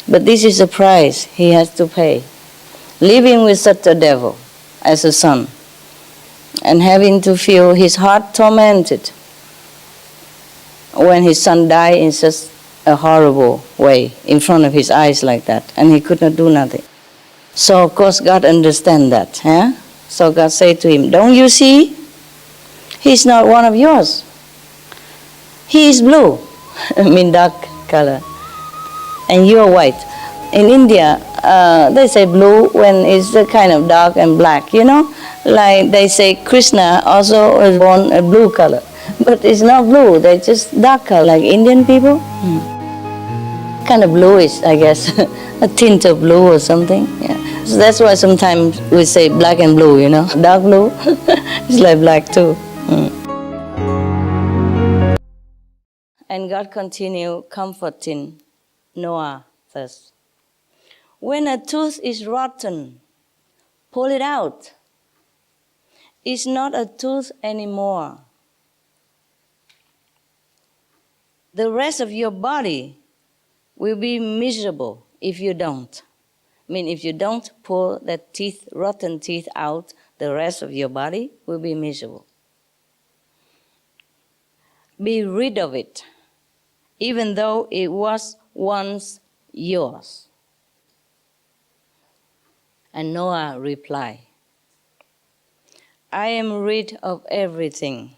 But this is the price he has to pay. Living with such a devil as a son, and having to feel his heart tormented when his son died in such a horrible way in front of his eyes like that, and he could not do nothing. So of course God understands that. So God said to him, don't you see? He's not one of yours. He is blue, I mean dark color, and you are white. In India, they say blue when it's kind of dark and black, you know? Like they say Krishna also was born a blue color. But it's not blue, they're just dark color, like Indian people. Kind of bluish, I guess. A tint of blue or something. Yeah. So that's why sometimes we say black and blue, you know? Dark blue, it's like black too. And God continued comforting Noah thus. When a tooth is rotten, pull it out. It's not a tooth anymore. The rest of your body will be miserable if you don't. I mean, if you don't pull that teeth, rotten teeth out, the rest of your body will be miserable. Be rid of it, even though it was once yours. And Noah replied, I am rid of everything,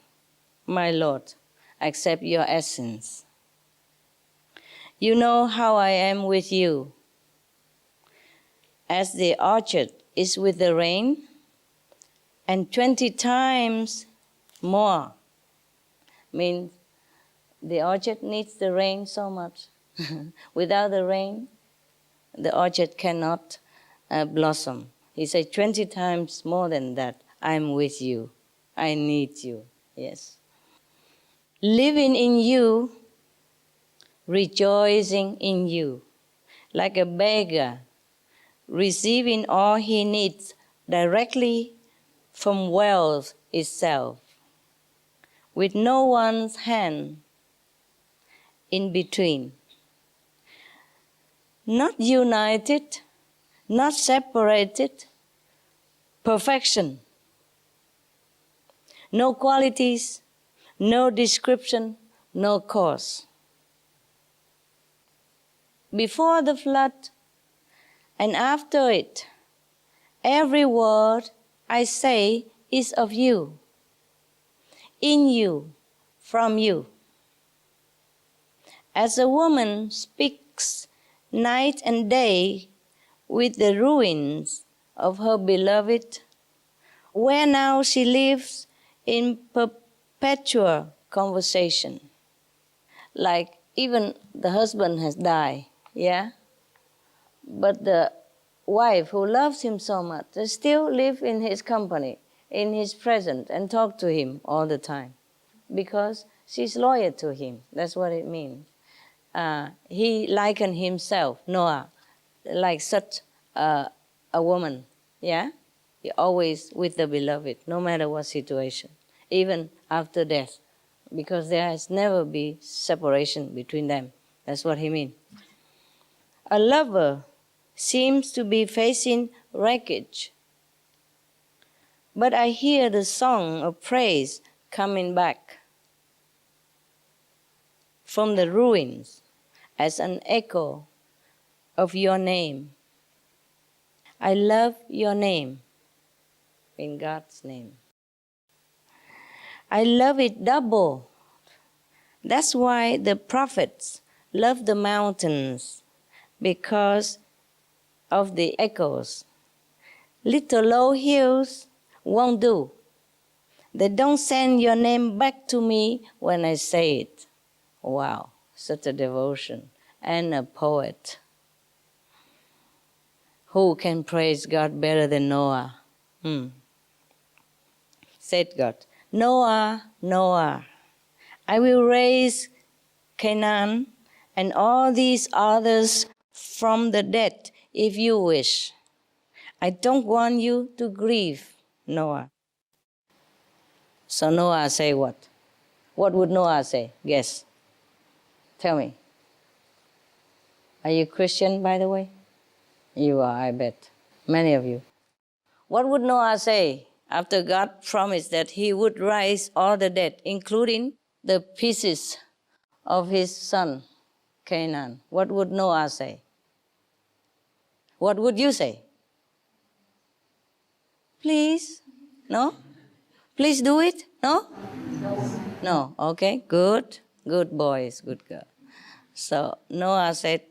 my Lord, except your essence. You know how I am with you. As the orchard is with the rain, and 20 times more. Means the orchard needs the rain so much. Without the rain, the orchard cannot blossom. He said 20 times more than that. I'm with you. I need you. Yes. Living in you, rejoicing in you, like a beggar, receiving all he needs directly from wealth itself, with no one's hand in between. Not united, not separated, perfection. No qualities, no description, no cause. Before the flood and after it, every word I say is of you, in you, from you. As a woman speaks night and day with the ruins of her beloved, where now she lives in perpetual conversation. Like even the husband has died, yeah? But the wife who loves him so much, they still live in his company, in his presence, and talk to him all the time. Because she's loyal to him, that's what it means. He likened himself, Noah, like such a woman, yeah? He always with the beloved, no matter what situation, even after death, because there has never been separation between them. That's what he means. A lover seems to be facing wreckage, but I hear the song of praise coming back from the ruins as an echo of your name. I love your name, in God's name. I love it double. That's why the prophets love the mountains, because of the echoes. Little low hills won't do. They don't send your name back to me when I say it. Wow, such a devotion and a poet. Who can praise God better than Noah? Said God, Noah, Noah, I will raise Canaan and all these others from the dead if you wish. I don't want you to grieve, Noah. So Noah say what? What would Noah say? Guess. Tell me. Are you Christian, by the way? You are, I bet. Many of you. What would Noah say after God promised that he would rise all the dead, including the pieces of his son, Canaan? What would Noah say? What would you say? Please? No? Please do it? No? No. Okay, good. Good boys, good girl. So Noah said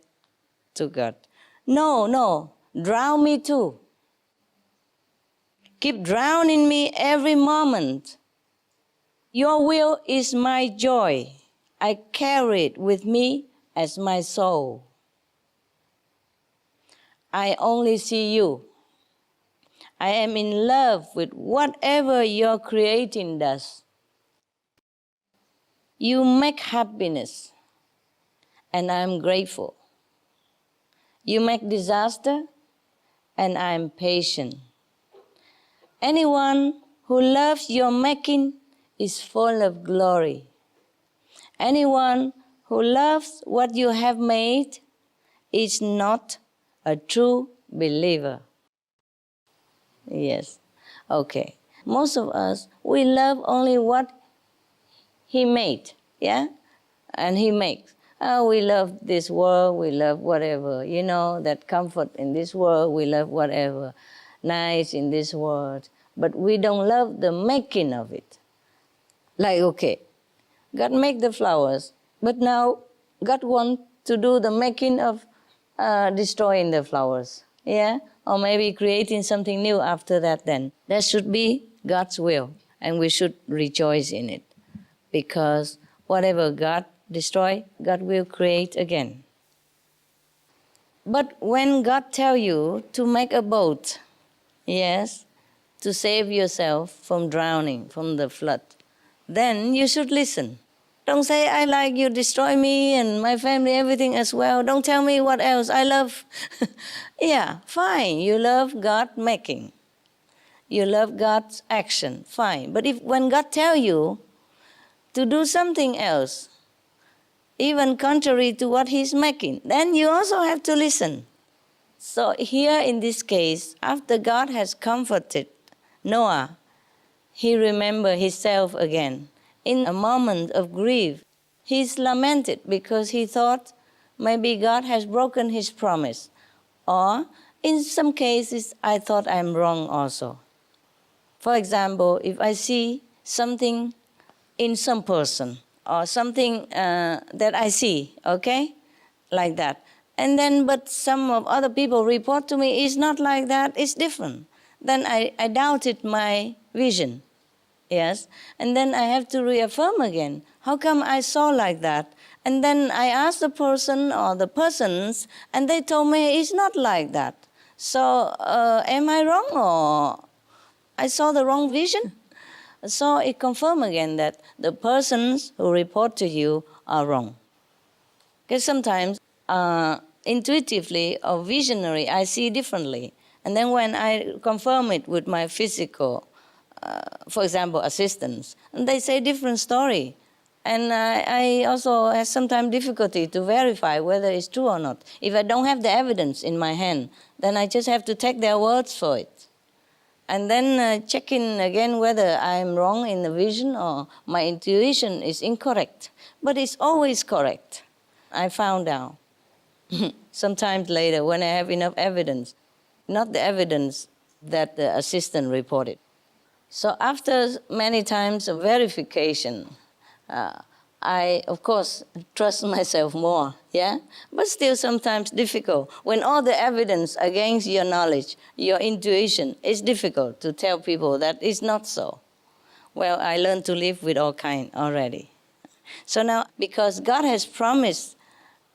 to God, no, drown me too. Keep drowning me every moment. Your will is my joy. I carry it with me as my soul. I only see you. I am in love with whatever your creating does. You make happiness, and I am grateful. You make disaster, and I am patient. Anyone who loves your making is full of glory. Anyone who loves what you have made is not a true believer. Yes. Okay. Most of us, we love only what he made, yeah? And he makes. Oh, we love this world, we love whatever, that comfort in this world, we love whatever, nice in this world. But we don't love the making of it. Like, okay, God make the flowers, but now God wants to do the making of destroying the flowers, yeah? Or maybe creating something new after that then. That should be God's will, and we should rejoice in it. Because whatever God destroy, God will create again. But when God tell you to make a boat, yes, to save yourself from drowning, from the flood, then you should listen. Don't say, I like you, destroy me and my family, everything as well. Don't tell me what else I love. Yeah, fine, you love God making. You love God's action, fine. But when God tell you to do something else, even contrary to what he's making, then you also have to listen. So here in this case, after God has comforted Noah, he remembered himself again. In a moment of grief, he's lamented because he thought maybe God has broken his promise. Or in some cases, I thought I'm wrong also. For example, if I see something in some person or something that I see, okay, like that. And then, but some of other people report to me, it's not like that, it's different. Then I doubted my vision, yes. And then I have to reaffirm again. How come I saw like that? And then I asked the person or the persons, and they told me it's not like that. So am I wrong or I saw the wrong vision? So it confirms again that the persons who report to you are wrong. Because sometimes intuitively or visionary, I see differently. And then when I confirm it with my physical, for example, assistants, and they say different story. And I also have sometimes difficulty to verify whether it's true or not. If I don't have the evidence in my hand, then I just have to take their words for it. And then check in again whether I'm wrong in the vision or my intuition is incorrect. But it's always correct. I found out sometimes later when I have enough evidence, not the evidence that the assistant reported. So after many times of verification, I, of course, trust myself more, yeah? But still sometimes difficult. When all the evidence against your knowledge, your intuition, it's difficult to tell people that it's not so. Well, I learned to live with all kind already. So now, because God has promised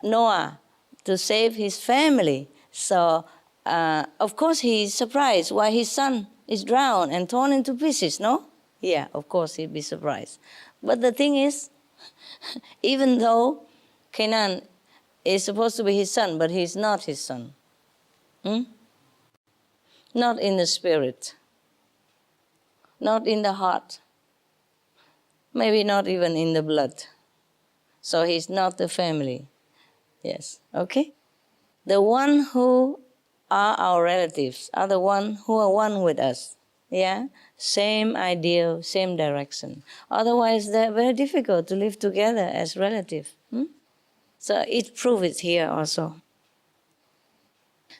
Noah to save his family, so of course he's surprised why his son is drowned and torn into pieces, no? Yeah, of course he'd be surprised. But the thing is, even though Canaan is supposed to be his son, but he's not his son. Not in the spirit. Not in the heart. maybe not even in the blood. So he's not the family. Yes, okay? The one who are our relatives are the one who are one with us. Yeah? Same ideal, same direction. Otherwise, they're very difficult to live together as relatives. So it proves it here also.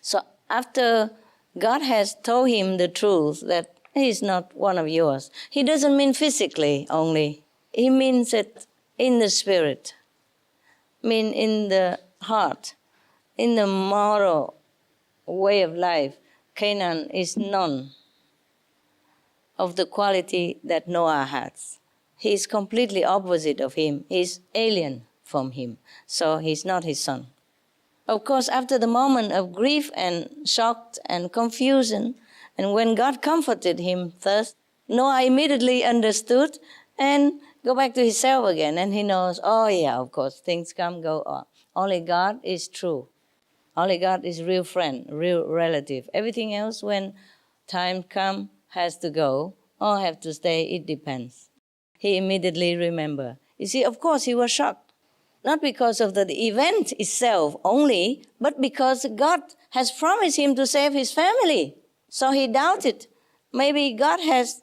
So after God has told him the truth that he is not one of yours, he doesn't mean physically only. He means it in the spirit, mean in the heart, in the moral way of life. Canaan is none of the quality that Noah has. He is completely opposite of him. He is alien from him. So he's not his son. Of course, after the moment of grief and shock and confusion, and when God comforted him first, Noah immediately understood and go back to himself again. And he knows, oh yeah, of course, things come, go on. Only God is true. Only God is real friend, real relative. Everything else, when time comes, has to go or have to stay, it depends. He immediately remembered. You see, of course, he was shocked. Not because of the event itself only, but because God has promised him to save his family. So he doubted. Maybe God has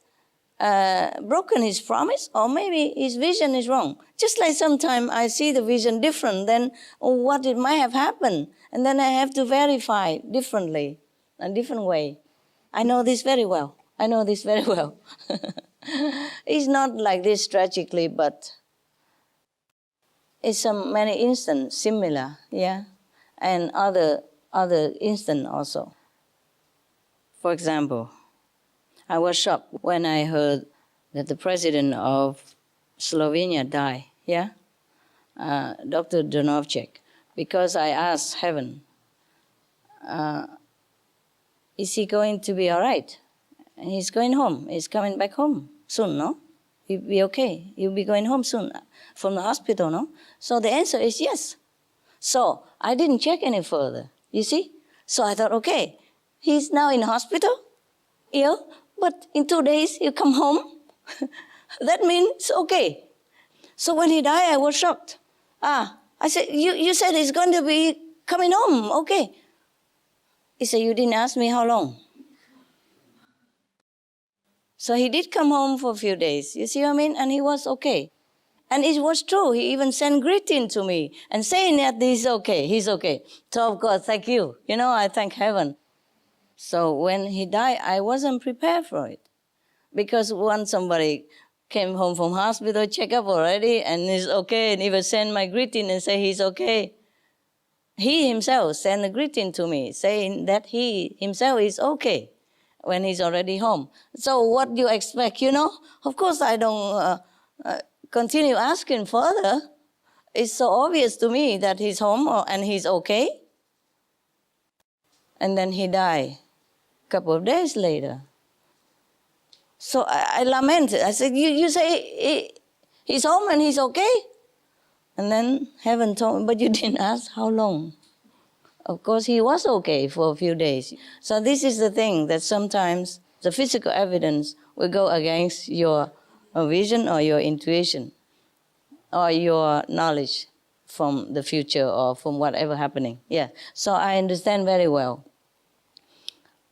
broken his promise, or maybe his vision is wrong. Just like sometimes I see the vision different than what it might have happened, and then I have to verify differently, a different way. I know this very well. I know this very well. It's not like this tragically, but it's many instances similar, yeah, and other instances also. For example, I was shocked when I heard that the president of Slovenia died, yeah, Dr. Drnovšek, because I asked heaven, is he going to be all right? And he's going home. He's coming back home soon, no? He'll be okay. He'll be going home soon from the hospital, no? So the answer is yes. So I didn't check any further, you see? So I thought, okay, he's now in hospital, ill, but in 2 days he'll come home. That means okay. So when he died, I was shocked. I said, you said he's going to be coming home, okay. He said, you didn't ask me how long. So he did come home for a few days, you see what I mean? And he was okay. And it was true. He even sent greeting to me and saying that he's okay. So of course, thank you. You know, I thank heaven. So when he died, I wasn't prepared for it. Because once somebody came home from hospital, check up already, and he's okay, and even sent my greeting and say he's okay. He himself sent a greeting to me, saying that he himself is okay when he's already home. So what do you expect, you know? Of course, I don't continue asking further. It's so obvious to me that he's home and he's okay. And then he died a couple of days later. So I lamented. I said, you say he's home and he's okay? And then heaven told me, but you didn't ask how long. Of course, he was okay for a few days. So this is the thing, that sometimes the physical evidence will go against your vision or your intuition or your knowledge from the future or from whatever happening. Yeah. So I understand very well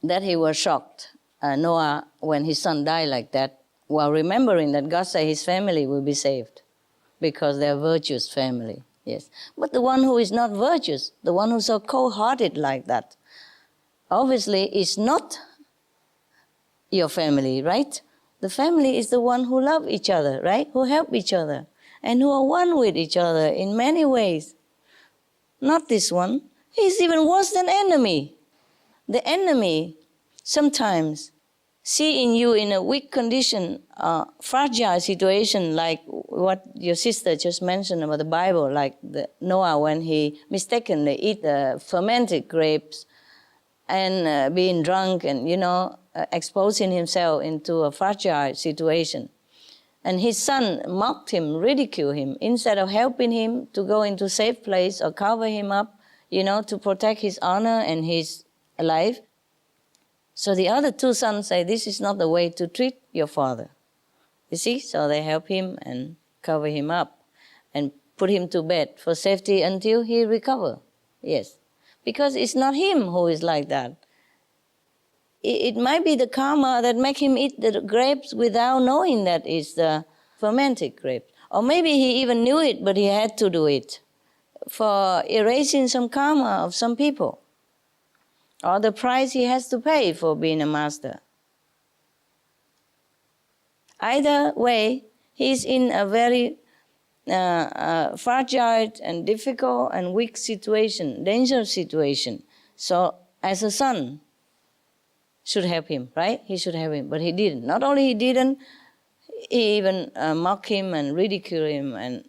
that he was shocked, Noah, when his son died like that, while remembering that God said his family will be saved because they're a virtuous family. Yes. But the one who is not virtuous, the one who's so cold-hearted like that, obviously is not your family, right? The family is the one who love each other, right? Who help each other and who are one with each other in many ways. Not this one. He's even worse than enemy. The enemy sometimes see in you in a weak condition, fragile situation, like what your sister just mentioned about the Bible, like Noah when he mistakenly eat the fermented grapes and being drunk and, exposing himself into a fragile situation. And his son mocked him, ridiculed him, instead of helping him to go into a safe place or cover him up, to protect his honor and his life. So the other two sons say, this is not the way to treat your father. You see? So they help him and cover him up and put him to bed for safety until he recover. Yes. Because it's not him who is like that. It might be the karma that make him eat the grapes without knowing that it's the fermented grapes. Or maybe he even knew it, but he had to do it for erasing some karma of some people, or the price he has to pay for being a master. Either way, he's in a very fragile and difficult and weak situation, dangerous situation. So as a son, should help him, right? He should help him, but he didn't. Not only he didn't, he even mock him and ridicule him and,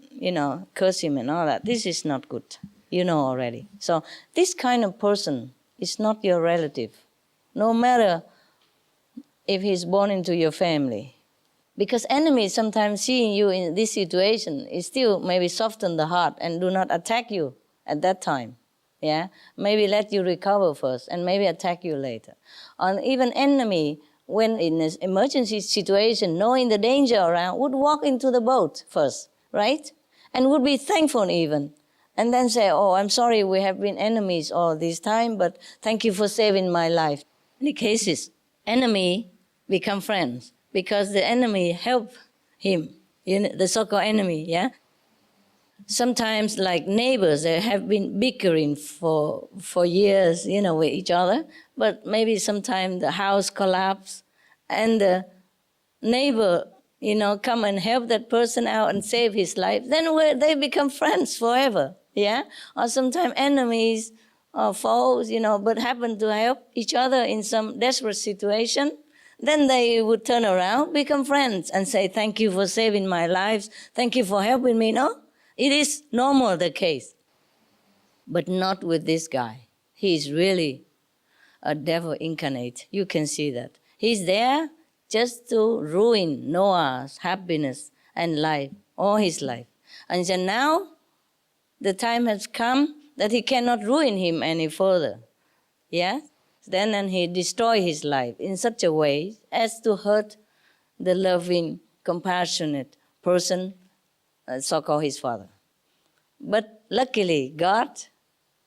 curse him and all that. This is not good. You know already. So this kind of person is not your relative, no matter if he's born into your family. Because enemies sometimes seeing you in this situation is still maybe soften the heart and do not attack you at that time. Yeah, maybe let you recover first and maybe attack you later. Or even enemy, when in an emergency situation, knowing the danger around, would walk into the boat first, right? And would be thankful even. And then say, oh, I'm sorry we have been enemies all this time, but thank you for saving my life. In many cases, enemy become friends because the enemy help him, the so-called enemy, yeah? Sometimes like neighbors, they have been bickering for years, with each other, but maybe sometimes the house collapse and the neighbor, come and help that person out and save his life, then they become friends forever, yeah? Or sometimes enemies or foes, but happen to help each other in some desperate situation, then they would turn around, become friends and say, thank you for saving my life, thank you for helping me, no? It is normal, the case, but not with this guy. He is really a devil incarnate. You can see that. He's there just to ruin Noah's happiness and life, all his life. And so now the time has come that he cannot ruin him any further. Yeah? Then he destroy his life in such a way as to hurt the loving, compassionate person, so-called his father. But luckily, God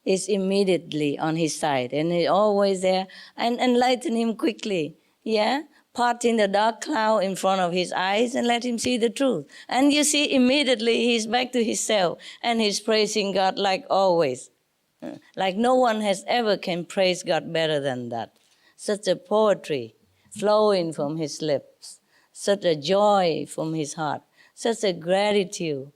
is immediately on his side and he's always there and enlighten him quickly, yeah? Parting the dark cloud in front of his eyes and let him see the truth. And you see, immediately he's back to himself and he's praising God like always. Like no one has ever can praise God better than that. Such a poetry flowing from his lips, such a joy from his heart, such a gratitude,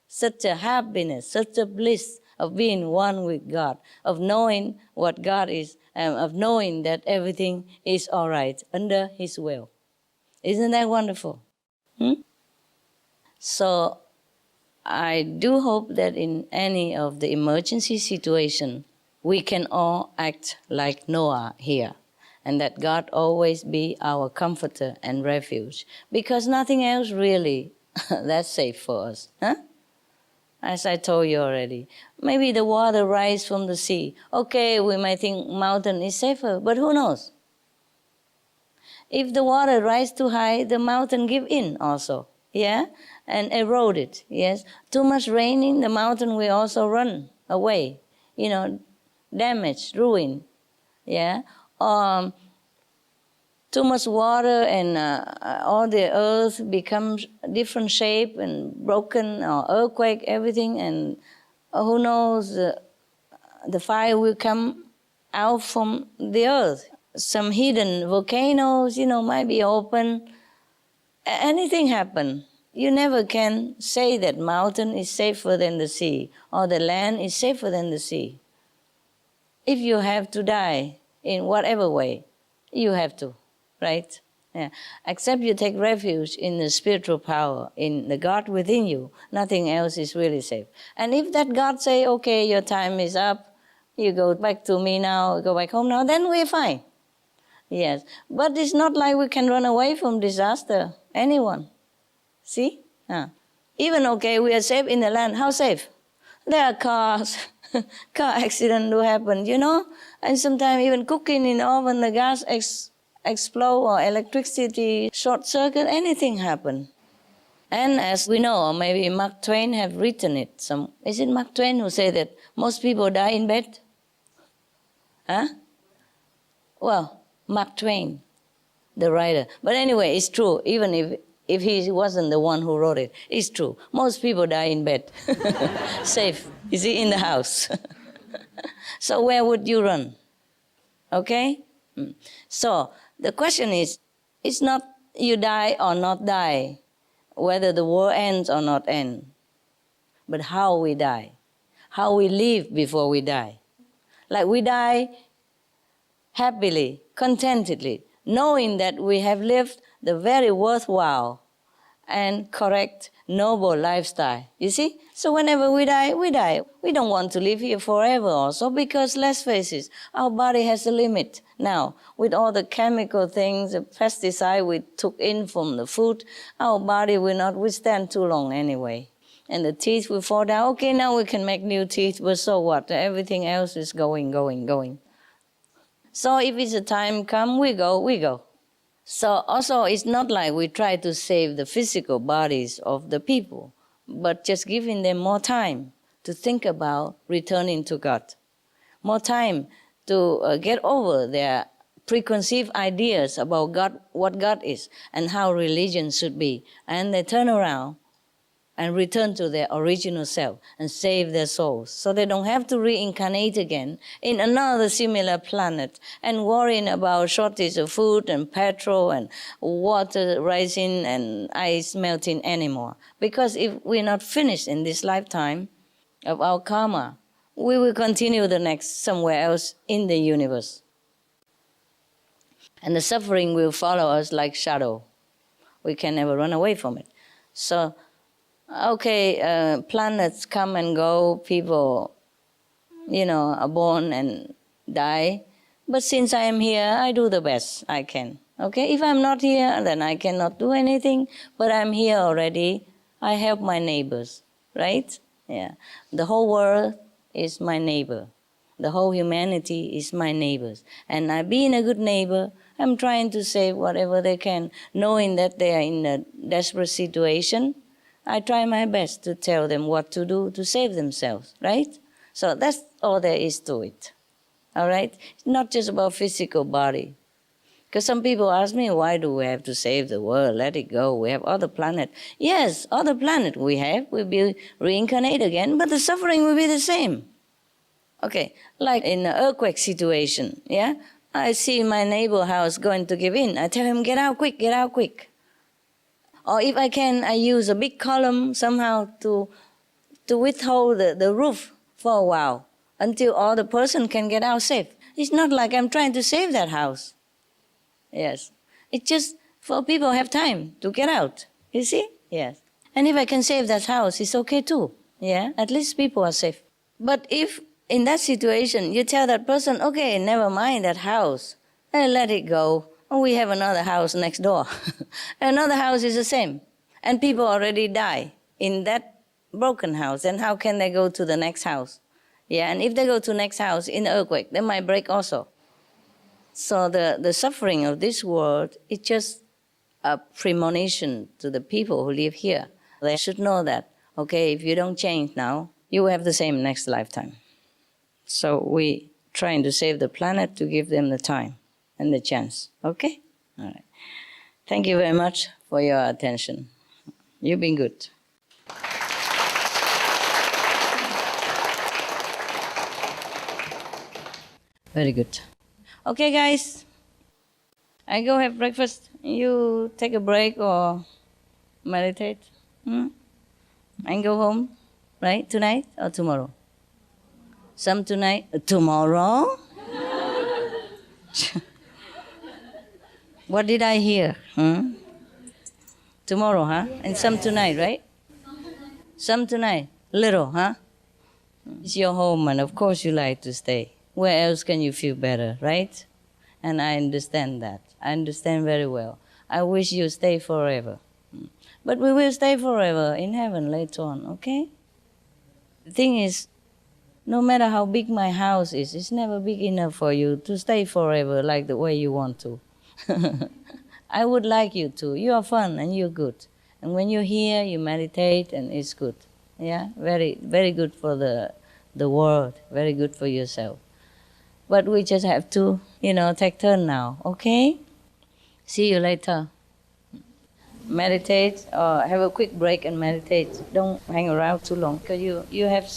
such a happiness, such a bliss of being one with God, of knowing what God is, of knowing that everything is all right under His will. Isn't that wonderful? So I do hope that in any of the emergency situation, we can all act like Noah here, and that God always be our comforter and refuge, because nothing else really that's safe for us. As I told you already, maybe the water rise from the sea. Okay, we might think mountain is safer, but who knows? If the water rise too high, the mountain give in also, yeah, and erode it. Yes, too much raining, the mountain will also run away. Damage, ruin, yeah. Too much water and all the earth becomes different shape and broken, or earthquake, everything, and who knows, the fire will come out from the earth. Some hidden volcanoes, might be open. Anything happen. You never can say that mountain is safer than the sea or the land is safer than the sea. If you have to die in whatever way, you have to. Right? Yeah. Except you take refuge in the spiritual power, in the God within you. Nothing else is really safe. And if that God say, okay, your time is up, you go back to me now, go back home now, then we're fine. Yes. But it's not like we can run away from disaster. Anyone. See? Even okay, we are safe in the land. How safe? There are cars. Car accident do happen, and sometimes even cooking in the oven, the gas explode or electricity, short circuit, anything happen. And as we know, or maybe Mark Twain have written it. Is it Mark Twain who said that most people die in bed? Huh? Well, Mark Twain, the writer. But anyway, it's true. Even if he wasn't the one who wrote it, it's true. Most people die in bed. Safe. You see, in the house. So where would you run? Okay? So the question is, it's not you die or not die, whether the world ends or not end, but how we die, how we live before we die. Like we die happily, contentedly, knowing that we have lived the very worthwhile and correct, noble lifestyle. You see? So whenever we die, we die. We don't want to live here forever also, because let's face it, our body has a limit. Now, with all the chemical things, the pesticide we took in from the food, our body will not withstand too long anyway. And the teeth will fall down. Okay, now we can make new teeth, but so what? Everything else is going. So if it's a time come, we go. So also, it's not like we try to save the physical bodies of the people, but just giving them more time to think about returning to God. More time to get over their preconceived ideas about God, what God is, and how religion should be. And they turn around and return to their original self and save their souls, so they don't have to reincarnate again in another similar planet and worrying about shortage of food and petrol and water rising and ice melting anymore. Because if we're not finished in this lifetime of our karma, we will continue the next somewhere else in the universe. And the suffering will follow us like shadow. We can never run away from it. So, okay, planets come and go, people, are born and die. But since I am here, I do the best I can. Okay, if I'm not here, then I cannot do anything. But I'm here already. I help my neighbors, right? Yeah. The whole world is my neighbor. The whole humanity is my neighbors. And I being a good neighbor, I'm trying to save whatever they can, knowing that they are in a desperate situation. I try my best to tell them what to do to save themselves, right? So that's all there is to it, all right? It's not just about physical body. Because some people ask me, why do we have to save the world? Let it go. We have other planet. Yes, other planet we have. We'll be reincarnate again, but the suffering will be the same. Okay, like in an earthquake situation, yeah? I see my neighbor house going to give in. I tell him, get out quick, get out quick. Or if I can, I use a big column somehow to withhold the roof for a while until all the person can get out safe. It's not like I'm trying to save that house. Yes. It's just for people have time to get out. You see? Yes. And if I can save that house, it's okay too. Yeah? At least people are safe. But if in that situation you tell that person, okay, never mind that house, let it go. Oh, we have another house next door. Another house is the same. And people already die in that broken house. And how can they go to the next house? Yeah, and if they go to the next house in the earthquake, they might break also. So the suffering of this world is just a premonition to the people who live here. They should know that, okay, if you don't change now, you will have the same next lifetime. So we trying to save the planet to give them the time and the chance. Okay? All right. Thank you very much for your attention. You've been good. Very good. Okay, guys. I go have breakfast. You take a break or meditate. And go home, right? Tonight or tomorrow? Some tonight? Tomorrow? What did I hear? Tomorrow, huh? And some tonight, right? Some tonight. Little, huh? It's your home, and of course you like to stay. Where else can you feel better, right? And I understand that. I understand very well. I wish you stay forever. But we will stay forever in heaven later on, okay? The thing is, no matter how big my house is, it's never big enough for you to stay forever like the way you want to. I would like you to. You are fun and you're good. And when you're here, you meditate and it's good. Yeah, very, very good for the world, very good for yourself. But we just have to, take turn now, okay? See you later. Meditate or have a quick break and meditate. Don't hang around too long because you have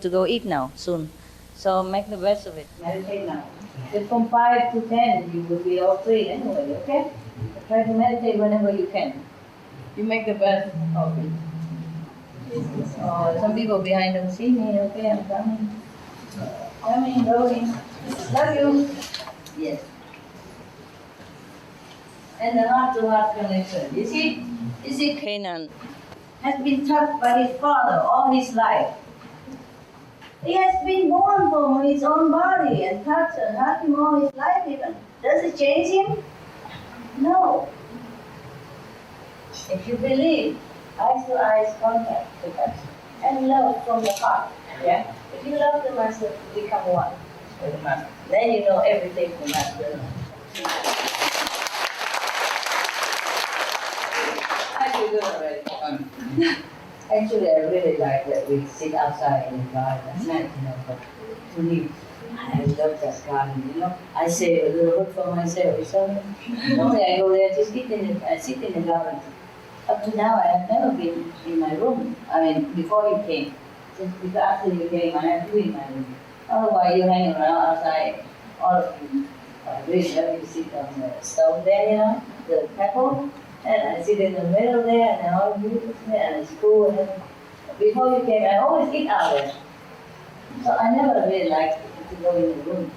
to go eat now, soon. So make the best of it. Meditate now. Just from 5 to 10, you will be all free anyway, okay? Try to meditate whenever you can. You make the best of it. Some people behind don't see me, okay? I'm coming. Going. Love you. Yes. And the heart-to-heart connection. You see, Canaan has been touched by his father all his life. He has been born from his own body and touched and hugged him all his life even. Does it change him? No. If you believe, eyes to eyes contact with us and love from the heart. Yeah? If you love the Master, you become one with the Master. Then you know everything the Master knows. I feel good already. Actually, I really like that we sit outside in the garden at night, but to me, I love that garden, I save a little bit for myself. So normally I go there to sit in the garden. Up to now, I have never been in my room. I mean, before you came. Just because after you came, I have to be in my room. Otherwise, you hang around outside, all of you. I really love you sit on the stone there, the pebble. And I sit in the middle there, and all of you there, and it's cool. And before you came, I always eat out there. So I never really liked to go in the room.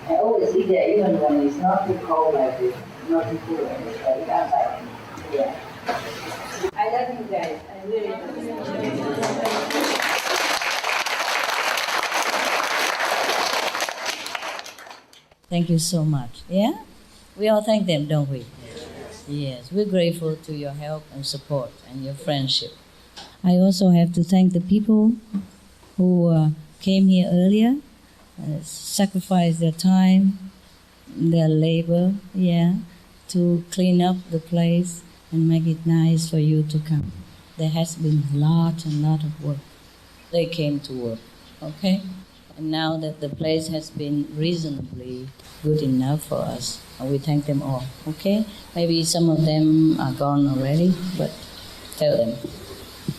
I always eat there, even when it's not too cold like this, not too cool like this, but it's outside. Yeah. I love you guys. I really love you. Thank you so much. Yeah? We all thank them, don't we? Yes, we're grateful to your help and support and your friendship. I also have to thank the people who came here earlier, sacrificed their time, their labor, to clean up the place and make it nice for you to come. There has been a lot of work. They came to work, okay? And now that the place has been reasonably good enough for us, we thank them all, okay? Maybe some of them are gone already, but tell them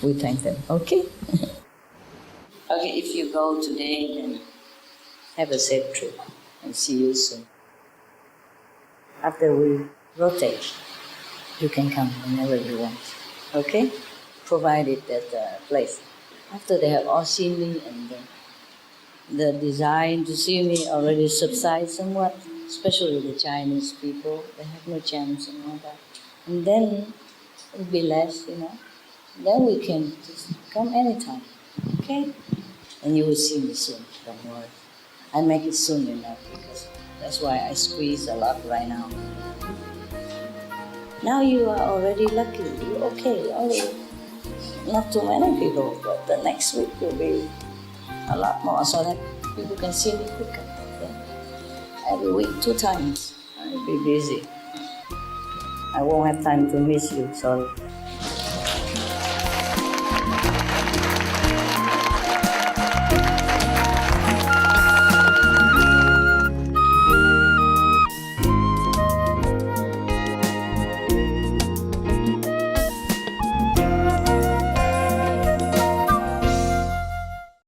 we thank them, okay? Okay, if you go today, then have a safe trip and see you soon. After we rotate, you can come whenever you want, okay? Provided that the place. After they have all seen me and the desire to see me already subsides somewhat, especially the Chinese people, they have no chance and all that. And then it will be less, Then we can just come anytime, okay? And you will see me soon, don't worry. I make it soon enough because that's why I squeeze a lot right now. Now you are already lucky, you're okay. Not too many people, but the next week will be a lot more so that people can see me quicker. Okay? Every week, 2 times. I'll be busy. I won't have time to miss you, sorry.